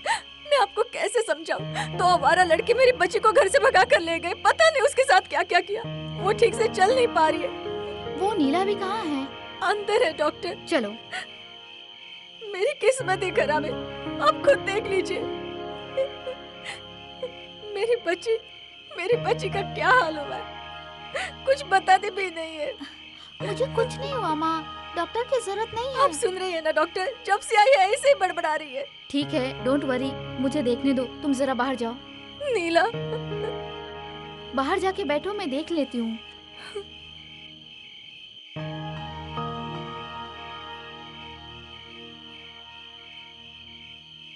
मैं आपको कैसे समझाऊं? तो हमारा लड़की मेरी बच्ची को घर से भगा कर ले गए। पता नहीं उसके साथ क्या क्या किया। वो ठीक से चल नहीं पा रही है। वो नीला भी कहाँ है? अंदर है डॉक्टर। चलो। मेरी किस्मत ही खराब है, आप खुद देख लीजिए। मेरी बच्ची का क्या हाल हुआ है? कुछ बताते भी नहीं है। मुझे कुछ नहीं हुआ माँ, डॉक्टर की जरूरत नहीं है। आप सुन रही है ना डॉक्टर? जब से आई है ऐसे ही बड़बड़ा रही है। ठीक है, डोंट वरी, मुझे देखने दो। तुम जरा बाहर जाओ। नीला, बाहर जाके बैठो, मैं देख लेती हूँ।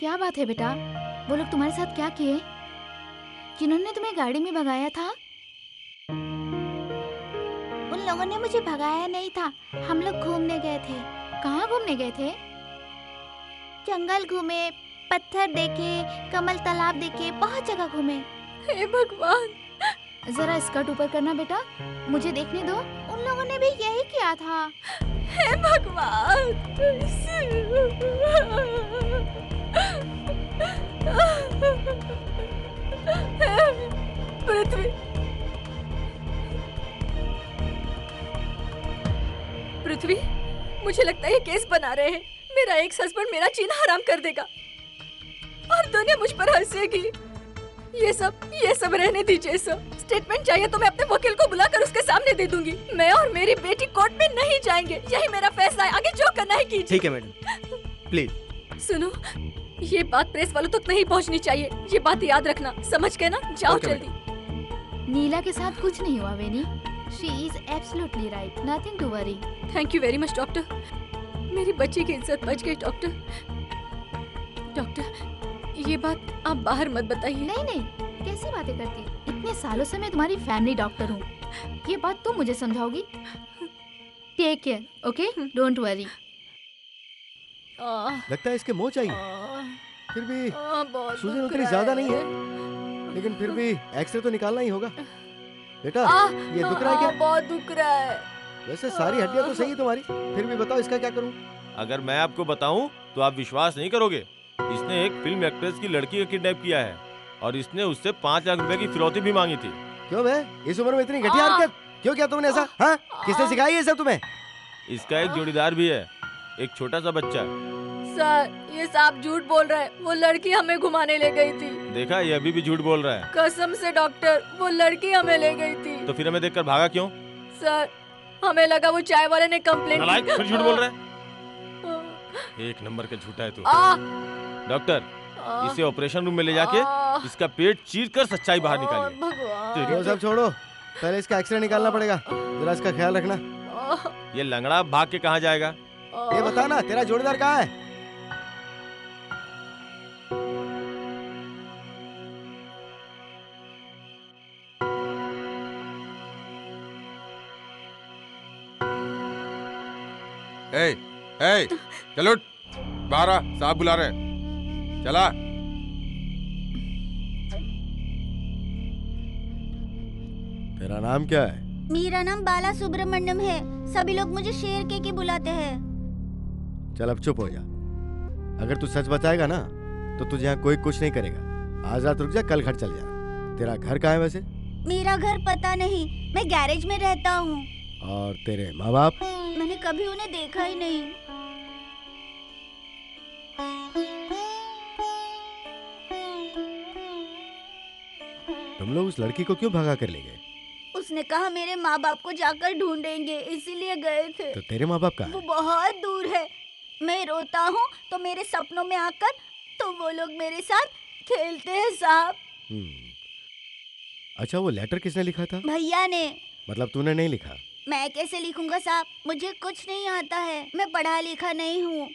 क्या बात है बेटा? वो लोग तुम्हारे साथ क्या किए? जिन्होंने तुम्हें गाड़ी में भगाया था? उन लोगों ने मुझे भगाया नहीं था, हम लोग घूमने गए थे। कहाँ घूमने गए थे? जंगल घूमे, पत्थर देखे, कमल तालाब देखे, बहुत जगह घूमे। हे भगवान! जरा स्कर्ट ऊपर करना बेटा, मुझे देखने दो। उन लोगों ने भी यही किया था। हे भगवान! पृथ्वी, मुझे लगता है ये केस बना रहे हैं। मेरा एक्स हस्बैंड मेरा जीना हराम कर देगा और दुनिया मुझ पर हंसेगी। ये सब रहने दीजिए सर। स्टेटमेंट चाहिए तो मैं अपने वकील को बुलाकर उसके सामने दे दूंगी। मैं और मेरी बेटी कोर्ट में नहीं जाएंगे, यही मेरा फैसला है। आगे जो करना है कीजिए। ठीक है मैडम, प्लीज। सुनो, ये बात प्रेस वालों तक नहीं पहुंचनी चाहिए। ये बात याद रखना, समझ गए ना? जाओ जल्दी। नीला के साथ कुछ नहीं हुआ वेनी। She is absolutely right. Nothing to worry. Thank you very much, doctor. मेरी बच्ची की इज्जत बच गई डॉक्टर। डॉक्टर, ये बात आप बाहर मत बताइए। नहीं, कैसी बातें करती? इतने सालों से मैं तुम्हारी फैमिली डॉक्टर हूँ। ये बात तुम मुझे समझाओगी? Take care, okay? Don't worry. लगता है इसके मोच आई। फिर भी सूजन उतनी ज्यादा नहीं है, लेकिन फिर भी एक्सरे तो निकालना ही होगा। बेटा, ये दुख रहा है क्या? बहुत दुख रहा है। वैसे सारी हड्डियां तो सही है तुम्हारी, फिर भी बताओ इसका क्या करूं? अगर मैं आपको बताऊं तो आप विश्वास नहीं करोगे। इसने एक फिल्म एक्ट्रेस की लड़की को किडनैप किया है और इसने उससे 5 लाख रुपए की फिरौती भी मांगी थी। क्यों बे? इस उम्र में इतनी घटिया हरकत क्यों किया तुमने ऐसा? हाँ? किसने सिखाई है सब तुम्हें? इसका एक जोड़ीदार भी है, एक छोटा सा बच्चा। सर, ये साहब झूठ बोल रहा है। वो लड़की हमें घुमाने ले गई थी। देखा, ये अभी भी झूठ बोल रहा है। कसम से डॉक्टर, वो लड़की हमें ले गई थी। तो फिर हमें देखकर भागा क्यों? सर, हमें लगा वो चाय वाले ने कंप्लेंट की। फिर झूठ बोल रहा है। एक नंबर का झूठा है तू। डॉक्टर, इसे ऑपरेशन रूम में ले जाके इसका पेट चीर कर सच्चाई बाहर निकालिए। वो सब छोड़ो, पहले इसका एक्सरे निकालना पड़ेगा। जरा इसका ख्याल रखना। ये लंगड़ा भाग के कहाँ जाएगा? ये बता ना, तेरा जोड़ीदार कहाँ है? चलो बाहर आ, साहब बुला रहे हैं। चला। तेरा नाम क्या है? मेरा नाम बाला सुब्रमण्यम है। सभी लोग मुझे शेर के बुलाते हैं। चल अब चुप हो जा। अगर तू सच बताएगा ना तो तुझे यहाँ कोई कुछ नहीं करेगा। आज रात रुक जा, कल घर चल जा। तेरा घर कहाँ है वैसे? मेरा घर पता नहीं, मैं गैरेज में रहता हूँ। और तेरे माँ बाप? मैंने कभी उन्हें देखा ही नहीं। तुम लोग उस लड़की को क्यों भगा कर ले गए? उसने कहा मेरे माँ बाप को जाकर ढूंढेंगे, इसीलिए गए थे। तो तेरे माँ बाप कहाँ? वो बहुत दूर है। मैं रोता हूँ तो मेरे सपनों में आकर तो वो लोग मेरे साथ खेलते हैं साहब। अच्छा, वो लेटर किसने लिखा था? भैया ने। मतलब तूने नहीं लिखा? मैं कैसे लिखूंगा साहब, मुझे कुछ नहीं आता है, मैं पढ़ा लिखा नहीं हूँ।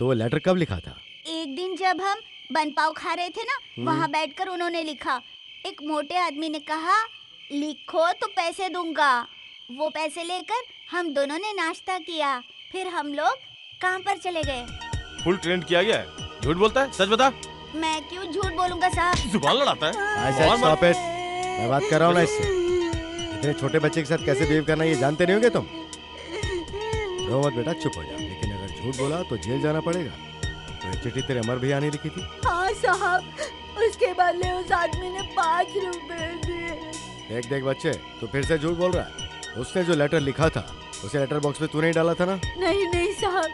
तो वो लेटर कब लिखा था? एक दिन जब हम बन पाव खा रहे थे ना, वहाँ बैठकर उन्होंने लिखा। एक मोटे आदमी ने कहा लिखो तो पैसे दूंगा। वो पैसे लेकर हम दोनों ने नाश्ता किया, फिर हम लोग काम पर चले गए। फुल ट्रेंड किया गया है। झूठ बोलता है, सच बता। मैं क्यों झूठ बोलूंगा साहब? जुबान लड़ाता है। Stop it. मैं बात कर रहा हूँ ना इससे। इतने छोटे बच्चे के साथ कैसे बिहेव करना ये जानते नहीं होगे तुम? रो मत बेटा, चुप हो जा। लेकिन अगर झूठ बोला तो जेल जाना पड़ेगा। तो ये चिट्ठी तेरे अमर भैया ने लिखी थी? हाँ साहब, उसके बदले उस आदमी ने 5 रुपए दिए। देख बच्चे, तू फिर से झूठ बोल रहा है। उसने जो लेटर लिखा था उसे लेटर बॉक्स में तूने ही डाला था ना? नहीं साहब।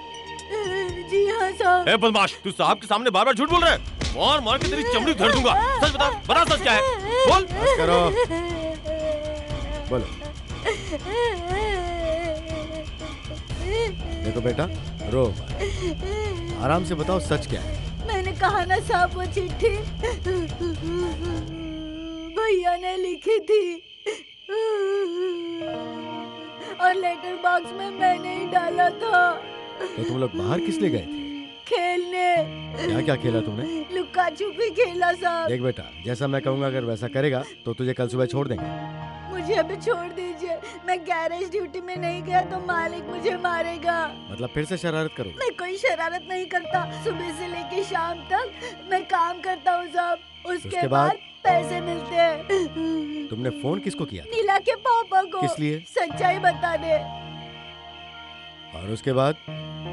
जी हाँ साहब। ए बदमाश, तू साहब के सामने बार-बार झूठ बोल रहा है। मार मार के तेरी चमड़ी उधेड़ दूंगा। सच बता, बता सच क्या है? बोल। बस करो। बोलो। देखो बेटा, रो मत। आराम से बताओ सच क्या है। मैंने कहा ना साहब, वो चिट्ठी भैया ने लिखी थी और लेटर बॉक्स में मैंने ही डाला था। तो तुम लोग बाहर किस लिए गए थे? खेलने। क्या खेला तुमने? लुक्का छुपी खेला साहब। देख बेटा, जैसा मैं कहूँगा अगर वैसा करेगा तो तुझे कल सुबह छोड़ देंगे। मुझे अभी छोड़ दीजिए। मैं गैरेज ड्यूटी में नहीं गया तो मालिक मुझे मारेगा। मतलब फिर से शरारत करोगे? मैं कोई शरारत नहीं करता। सुबह से लेके शाम तक मैं काम करता हूँ साहब। उसके बाद पैसे मिलते हैं। तुमने फोन किसको किया? नीला के पापा को। किस लिए? सच्चाई बता दे। और उसके बाद?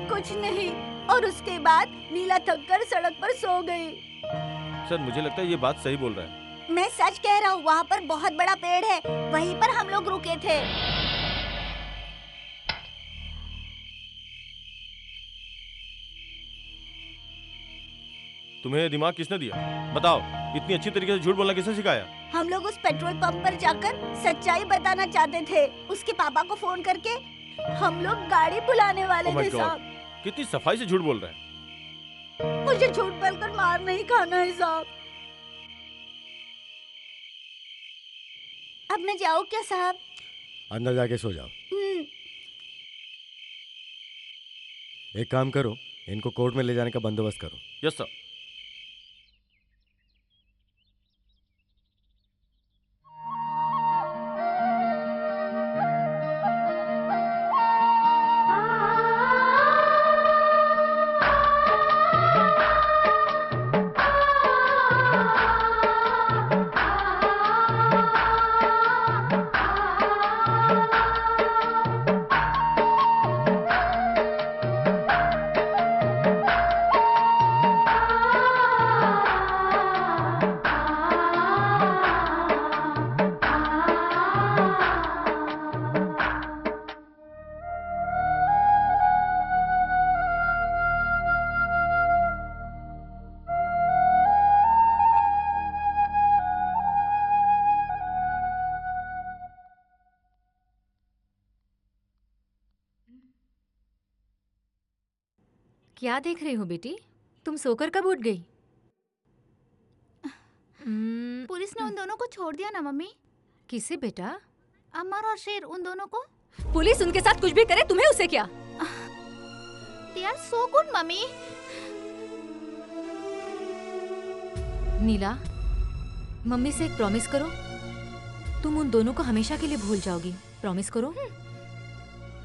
कुछ नहीं। और उसके बाद नीला थककर सड़क पर सो गई। सर, मुझे लगता है ये बात सही बोल रहा है। मैं सच कह रहा हूँ, वहाँ पर बहुत बड़ा पेड़ है, वहीं पर हम लोग रुके थे। तुम्हें दिमाग किसने दिया? बताओ, इतनी अच्छी तरीके से झूठ बोलना किसने सिखाया? हम लोग उस पेट्रोल पंप पर जाकर सच्चाई बताना चाहते थे। उसके पापा को फोन करके हम लोग गाड़ी बुलाने वाले थे साहब। कितनी सफाई से झूठ बोल रहा है। मुझे झूठ बोलकर मार नहीं खाना है साहब। अब मैं जाऊँ क्या साहब? अंदर जाके सो जाओ। एक काम करो, इनको कोर्ट में ले जाने का बंदोबस्त करो। Yes sir. क्या देख रही हो बेटी? तुम सोकर कब उठ गई? पुलिस ने उन दोनों को छोड़ दिया ना मम्मी। किसे बेटा? अमर और शेर, उन दोनों को। पुलिस उनके साथ कुछ भी करे, तुम्हें उससे क्या? They are so good mummy. Neela, mummy से एक प्रॉमिस करो। तुम उन दोनों को हमेशा के लिए भूल जाओगी। प्रॉमिस करो।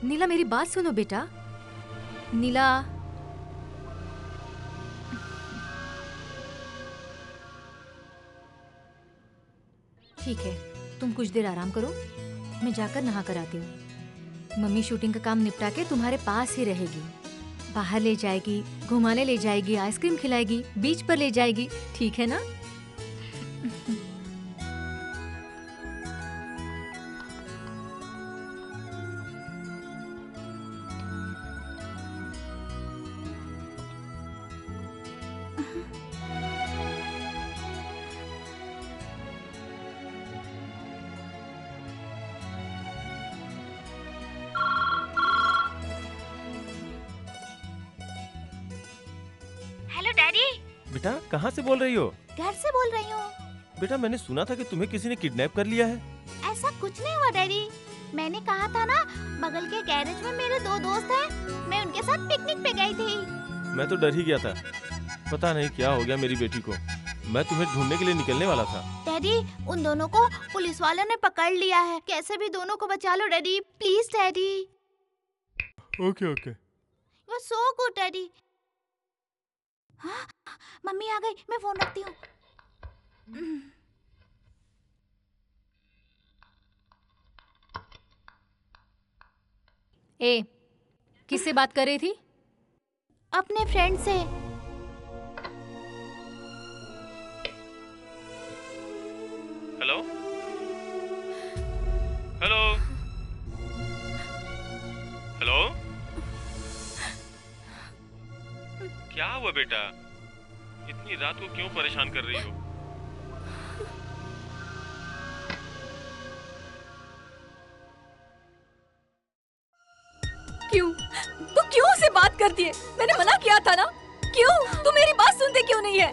नीला, मेरी बात सुनो बेटा। नीला, ठीक है, तुम कुछ देर आराम करो, मैं जाकर नहा कर आती हूँ। मम्मी शूटिंग का काम निपटा के तुम्हारे पास ही रहेगी। बाहर ले जाएगी, घुमाने ले जाएगी, आइसक्रीम खिलाएगी, बीच पर ले जाएगी, ठीक है ना? बेटा कहाँ से बोल रही हो? घर से बोल रही हूँ। बेटा मैंने सुना था कि तुम्हें किसी ने किडनैप कर लिया है। ऐसा कुछ नहीं हुआ डैडी। मैंने कहा था ना, बगल के गैरेज में मेरे 2 दोस्त हैं, मैं उनके साथ पिकनिक पे गई थी। मैं तो डर ही गया था, पता नहीं क्या हो गया मेरी बेटी को। मैं तुम्हें ढूंढने के लिए निकलने वाला था। डैडी उन दोनों को पुलिस वालों ने पकड़ लिया है, कैसे भी दोनों को बचा लो daddy, please daddy. Okay okay. You are so good daddy. हाँ, मम्मी आ गई, मैं फोन रखती हूँ। ए, किससे बात कर रही थी? अपने फ्रेंड से। हेलो हेलो हेलो, क्या हुआ बेटा? इतनी रात को क्यों परेशान कर रही हो? क्यों? तू क्यों उसे बात करती है? मैंने मना किया था ना। क्यों? तू मेरी बात सुनते क्यों नहीं है?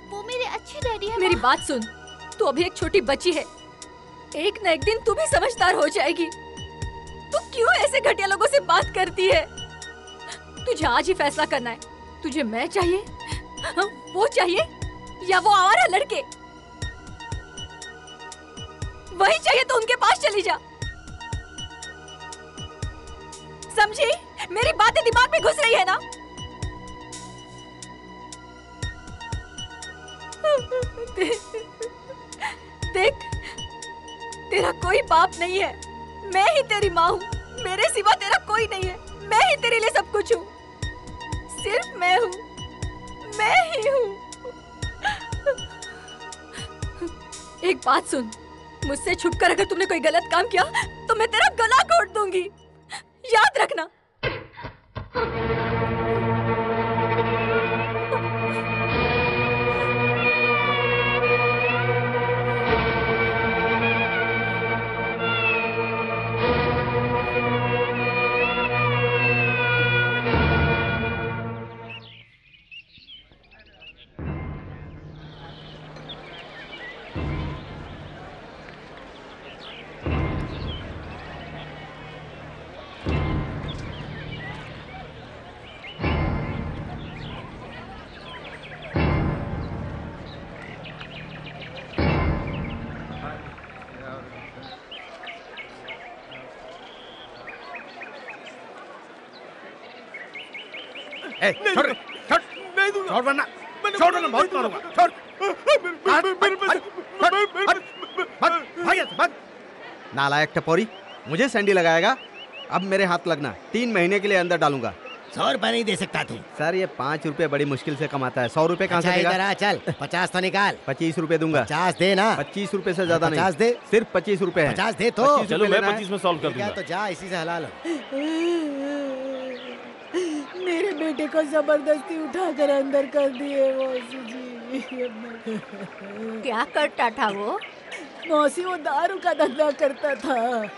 वो मेरे अच्छे डैडी है। मेरी बात सुन, तू अभी एक छोटी बच्ची है, एक न एक दिन तू भी समझदार हो जाएगी। तू क्यों ऐसे घटिया लोगों से बात करती है? तुझे आज ही फैसला करना है, तुझे मैं चाहिए, वो चाहिए, या वो आवारा लड़के? वही चाहिए तो उनके पास चली जा। समझी? मेरी बातें दिमाग में घुस रही है ना? देख, तेरा कोई बाप नहीं है, मैं ही तेरी माँ हूँ। मेरे सिवा तेरा कोई नहीं है, मैं ही तेरे लिए सब कुछ हूँ। सिर्फ मैं हूँ, मैं ही हूँ। एक बात सुन, मुझसे छुपकर अगर तुमने कोई गलत काम किया तो मैं तेरा गला घोट दूंगी, याद रखना। छोड़ वरना बहुत मारूंगा। छोड़ नालायक टपोरी, मुझे सैंडी लगाएगा? अब मेरे हाथ लगना, 3 महीने के लिए अंदर डालूंगा। 100 रुपए नहीं दे सकता तू? सर ये 5 रुपए बड़ी मुश्किल से कमाता है, 100 रुपए कहाँ से देगा? इधर आ, चल 50 तो निकाल। 25 रुपए दूंगा। 50 दे ना। 25 रुपए से ज्यादा नहीं। 50 दे। सिर्फ 25 रुपए है। 50 दे तो। चलो मैं 25 में सॉल्व कर दूंगा। तो जा इसी से हला लो। मेरे बेटे को जबरदस्ती उठाकर अंदर कर दिए मौसी जी। क्या करता था वो? मौसी वो दारू का धंधा करता था।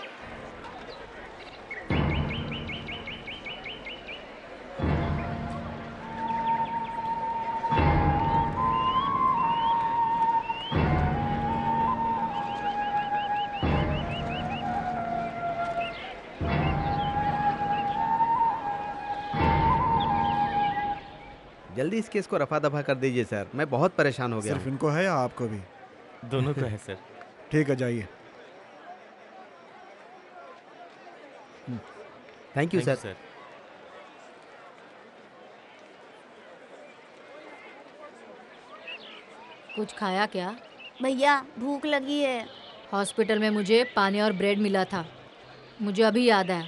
जल्दी इस केस को रफा दफा कर दीजिए सर, मैं बहुत परेशान हो गया। सिर्फ इनको है या आपको भी? दोनों को है सर। ठीक है, जाइए। Thank you sir. कुछ खाया क्या? भैया भूख लगी है। हॉस्पिटल में मुझे पानी और ब्रेड मिला था, मुझे अभी याद आया।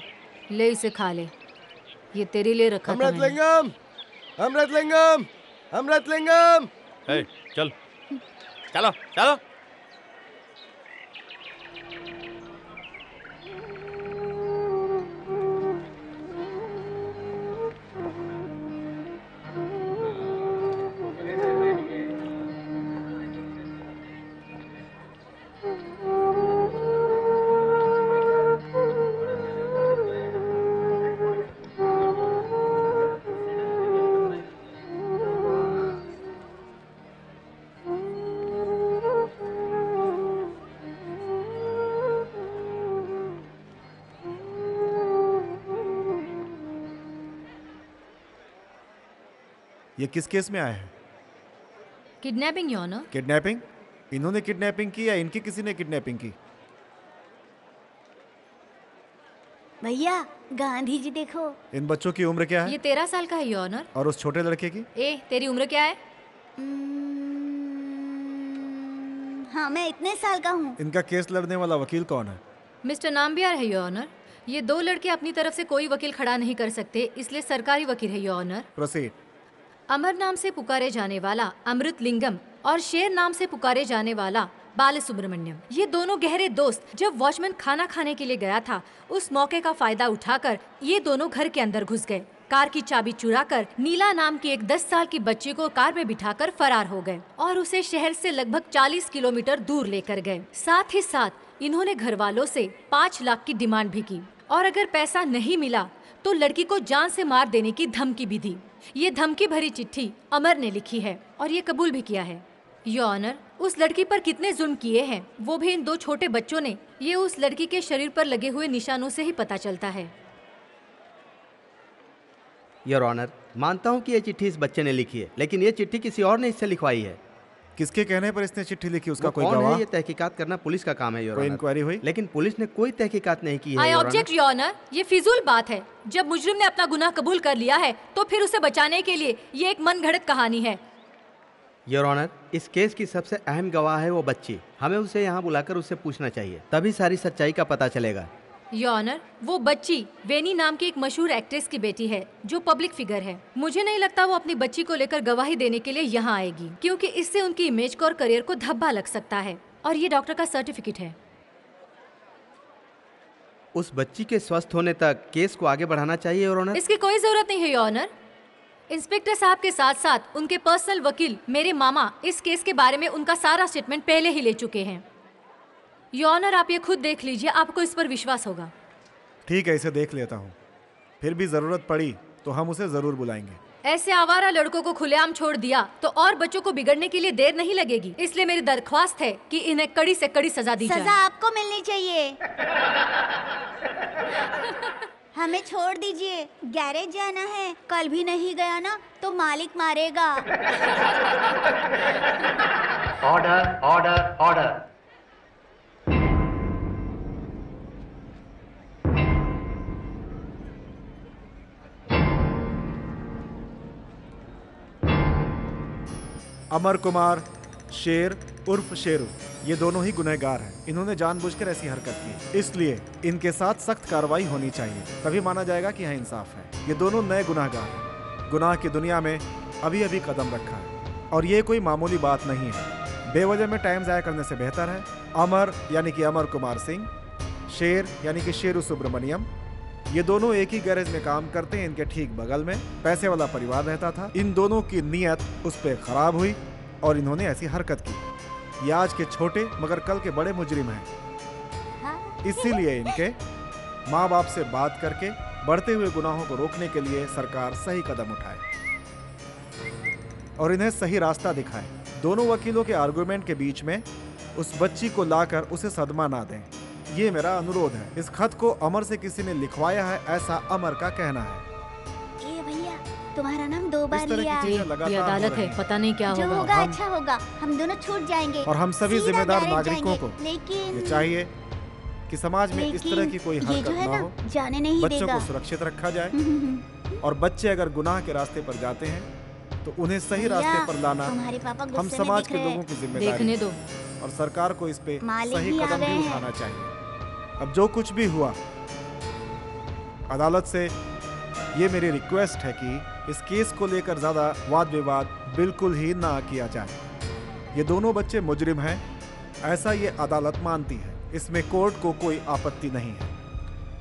ले इसे खा ले, ये तेरे लिए रखा था मैंने। अमृतलिंगम, अमृतलिंगम। चल चलो चलो। ये किस केस में आए हैं? Kidnapping your honour. किडनैपिंग? इन्होंने किडनैपिंग की या इनकी किसी ने किडनैपिंग की? भैया गांधी जी देखो। इन बच्चों की उम्र क्या है? ये 13 साल का है योर ऑनर। और उस छोटे लड़के की? तेरी उम्र क्या है? हाँ, मैं इतने साल का हूँ। इनका केस लड़ने वाला वकील कौन है? मिस्टर नाम्बियार है योर ऑनर। ये दो लड़के अपनी तरफ से कोई वकील खड़ा नहीं कर सकते, इसलिए सरकारी वकील है योर ऑनर। प्रोसीड। अमर नाम से पुकारे जाने वाला अमृत लिंगम और शेर नाम से पुकारे जाने वाला बाल सुब्रमण्यम, ये दोनों गहरे दोस्त। जब वॉचमैन खाना खाने के लिए गया था, उस मौके का फायदा उठाकर ये दोनों घर के अंदर घुस गए। कार की चाबी चुराकर नीला नाम की एक 10 साल की बच्ची को कार में बिठाकर फरार हो गए और उसे शहर से लगभग 40 किलोमीटर दूर लेकर गए। साथ ही साथ इन्होंने घर वालों से 5 लाख की डिमांड भी की और अगर पैसा नहीं मिला तो लड़की को जान से मार देने की धमकी भी दी। ये धमकी भरी चिट्ठी अमर ने लिखी है और ये कबूल भी किया है। योर ऑनर, उस लड़की पर कितने जुल्म किए हैं वो भी इन दो छोटे बच्चों ने, ये उस लड़की के शरीर पर लगे हुए निशानों से ही पता चलता है। योर ऑनर, मानता हूँ कि ये चिट्ठी इस बच्चे ने लिखी है, लेकिन ये चिट्ठी किसी और ने इससे लिखवाई है। किसके कहने पर इसने चिट्ठी लिखी? उसका कोई कौन गवाह? है? ये तहकीकात करना पुलिस का काम है योर कोई ऑनर। इंक्वायरी हुई? लेकिन पुलिस ने कोई तहकीकात नहीं की है। आई ऑब्जेक्ट योर ऑनर, ये फिजूल बात है। जब मुजरिम ने अपना गुनाह कबूल कर लिया है तो फिर उसे बचाने के लिए ये एक मनगढ़ंत कहानी है। योर ऑनर, इस केस की सबसे अहम गवाह है वो बच्ची। हमें उसे यहाँ बुलाकर उससे पूछना चाहिए, तभी सारी सच्चाई का पता चलेगा। योर ऑनर, वो बच्ची वेनी नाम की एक मशहूर एक्ट्रेस की बेटी है जो पब्लिक फिगर है। मुझे नहीं लगता वो अपनी बच्ची को लेकर गवाही देने के लिए यहाँ आएगी, क्योंकि इससे उनकी इमेज को और करियर को धब्बा लग सकता है। और ये डॉक्टर का सर्टिफिकेट है। उस बच्ची के स्वस्थ होने तक केस को आगे बढ़ाना चाहिए योर ऑनर। इसकी कोई जरूरत नहीं है योर ऑनर। इंस्पेक्टर साहब के साथ साथ उनके पर्सनल वकील मेरे मामा इस केस के बारे में उनका सारा स्टेटमेंट पहले ही ले चुके हैं। योर ऑनर, आप ये खुद देख लीजिए, आपको इस पर विश्वास होगा। ठीक है, इसे देख लेता हूँ। फिर भी जरूरत पड़ी तो हम उसे जरूर बुलाएंगे। ऐसे आवारा लड़कों को खुलेआम छोड़ दिया तो और बच्चों को बिगड़ने के लिए देर नहीं लगेगी। इसलिए मेरी दरख्वास्त है कि इन्हें कड़ी से कड़ी सजा दी जाए। सजा आपको मिलनी चाहिए। हमें छोड़ दीजिए, गैरेज जाना है। कल भी नहीं गया ना तो मालिक मारेगा। Order order order. Amar Kumar Sher उर्फ शेरू, ये दोनों ही गुनहगार हैं। इन्होंने जानबूझकर ऐसी हरकत की, इसलिए इनके साथ सख्त कार्रवाई होनी चाहिए, तभी माना जाएगा कि यहाँ इंसाफ है। ये दोनों नए गुनहगार हैं, गुनाह की दुनिया में अभी अभी कदम रखा है और ये कोई मामूली बात नहीं है। बेवजह में टाइम ज़ाया करने से बेहतर है अमर यानी कि अमर कुमार सिंह, शेर यानी कि शेरू सुब्रमण्यम, ये दोनों एक ही गैरेज में काम करते हैं। इनके ठीक बगल में पैसे वाला परिवार रहता था। इन दोनों की नीयत उस पर खराब हुई और इन्होंने ऐसी हरकत की। ये आज के छोटे मगर कल के बड़े मुजरिम हैं। इसीलिए इनके माँ बाप से बात करके बढ़ते हुए गुनाहों को रोकने के लिए सरकार सही कदम उठाए और इन्हें सही रास्ता दिखाए। दोनों वकीलों के आर्गुमेंट के बीच में उस बच्ची को लाकर उसे सदमा ना दें, ये मेरा अनुरोध है। इस खत को अमर से किसी ने लिखवाया है, ऐसा अमर का कहना है। ए भैया, तुम्हारा नाम 2 बार लिया। ये अदालत है, पता नहीं क्या जो होगा। होगा अच्छा होगा, हम दोनों छूट जाएंगे और हम सभी सीधा जिम्मेदार गैरेज नागरिकों को जाएंगे। लेकिन ये चाहिए कि समाज में इस तरह की कोई ये हरकत जो है ना ना, हो, जाने नहीं बच्चों देगा। को सुरक्षित रखा जाए और बच्चे अगर गुनाह के रास्ते पर जाते हैं तो उन्हें सही भैया, रास्ते पर लाना तुम्हारे पापा हम गुस्से में समाज दिख के रहे हैं। लोगों की जिम्मेदारी देखने दो। और सरकार को इस पे मालिक सही भी आ कदम गए भी हैं। उठाना चाहिए। अब जो कुछ भी हुआ, अदालत से ये मेरी रिक्वेस्ट है कि इस केस को लेकर ज्यादा वाद विवाद बिल्कुल ही ना किया जाए। ये दोनों बच्चे मुजरिम हैं, ऐसा ये अदालत मानती है। इसमें कोर्ट को कोई आपत्ति नहीं है।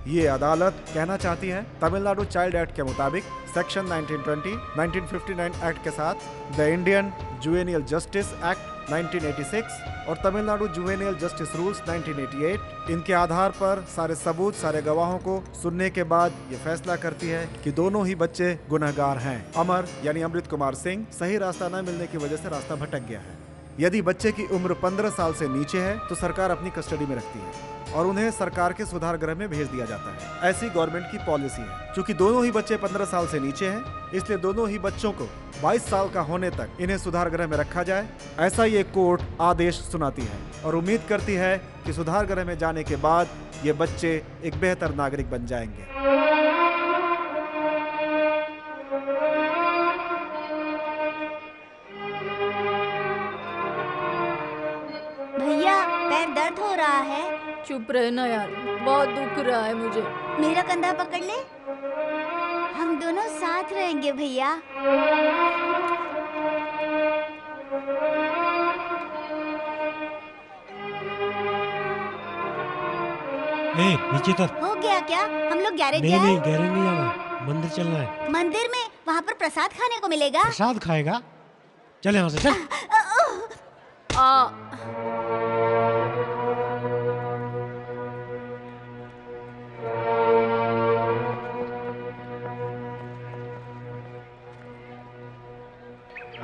ये अदालत कहना चाहती है तमिलनाडु चाइल्ड एक्ट के मुताबिक सेक्शन 1920, 1959 एक्ट के साथ द इंडियन जुवेनियल जस्टिस एक्ट 1986 और तमिलनाडु जुवेनियल जस्टिस रूल्स 1988, इनके आधार पर सारे सबूत, सारे गवाहों को सुनने के बाद ये फैसला करती है कि दोनों ही बच्चे गुनहगार हैं। अमर यानी अमृत कुमार सिंह सही रास्ता न मिलने की वजह से रास्ता भटक गया है यदि बच्चे की उम्र 15 साल से नीचे है तो सरकार अपनी कस्टडी में रखती है और उन्हें सरकार के सुधार गृह में भेज दिया जाता है। ऐसी गवर्नमेंट की पॉलिसी है। चूंकि दोनों ही बच्चे 15 साल से नीचे हैं, इसलिए दोनों ही बच्चों को 22 साल का होने तक इन्हें सुधार गृह में रखा जाए, ऐसा ये कोर्ट आदेश सुनाती है और उम्मीद करती है कि सुधार गृह में जाने के बाद ये बच्चे एक बेहतर नागरिक बन जाएंगे। भैया पैर दर्द हो रहा है। चुप रहना यार, बहुत दुख रहा है मुझे। मेरा कंधा पकड़ ले, हम दोनों साथ रहेंगे भैया। नीचे तर। हो गया क्या? हम लोग गैरेज नहीं नहीं, गैरेज नहीं जाना, मंदिर चलना है। मंदिर में? वहाँ पर प्रसाद खाने को मिलेगा। प्रसाद खाएगा? चल यहाँ से चल।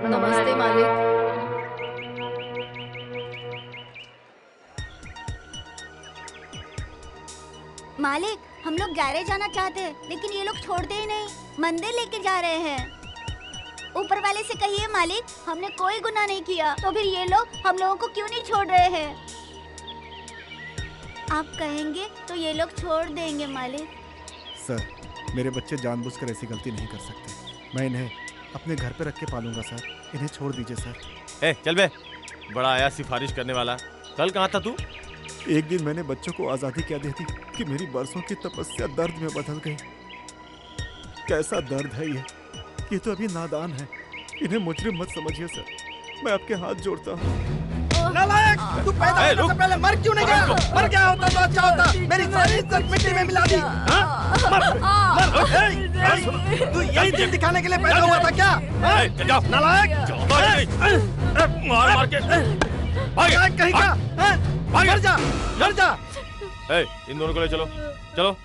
नमस्ते मालिक। मालिक, हम लोग गैरेज जाना चाहते हैं, लेकिन ये लोग छोड़ते ही नहीं, मंदिर लेके जा रहे हैं। ऊपर वाले से कहिए मालिक, हमने कोई गुनाह नहीं किया, तो फिर ये लोग हम लोगों को क्यों नहीं छोड़ रहे हैं? आप कहेंगे तो ये लोग छोड़ देंगे मालिक। सर, मेरे बच्चे जानबूझकर ऐसी गलती नहीं कर सकते। मैं इन्हें अपने घर पे रख के पालूंगा सर। इन्हें छोड़ दीजिए सर। चल बे, बड़ा आया सिफारिश करने वाला। कल कहाँ था तू? एक दिन मैंने बच्चों को आज़ादी क्या दी थी कि मेरी बरसों की तपस्या दर्द में बदल गई। कैसा दर्द है ये तो अभी नादान है। इन्हें मुजरिम मत समझिए सर, मैं आपके हाथ जोड़ता हूँ। नालायक, तू पैदा होने से पहले मर क्यों नहीं गया? मर गया होता तो अच्छा होता। मेरी सारी इज्जत मिट्टी में मिला दी। मर। तू यही दिन दिखाने के लिए पैदा हुआ था क्या? नालायक, मार मार के नालायक कहीं का? मर जा, मर जा। इन दोनों को ले चलो, चलो।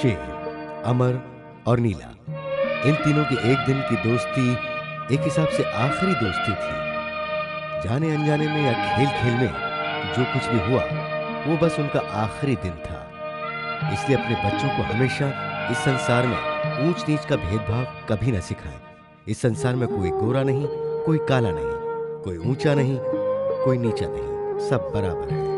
शेर, अमर और नीला, इन तीनों की एक दिन की दोस्ती एक हिसाब से आखिरी दोस्ती थी। जाने अनजाने में या खेल खेल में जो कुछ भी हुआ वो बस उनका आखिरी दिन था। इसलिए अपने बच्चों को हमेशा इस संसार में ऊंच नीच का भेदभाव कभी न सिखाएं। इस संसार में कोई गोरा नहीं, कोई काला नहीं, कोई ऊंचा नहीं, कोई नीचा नहीं, सब बराबर है।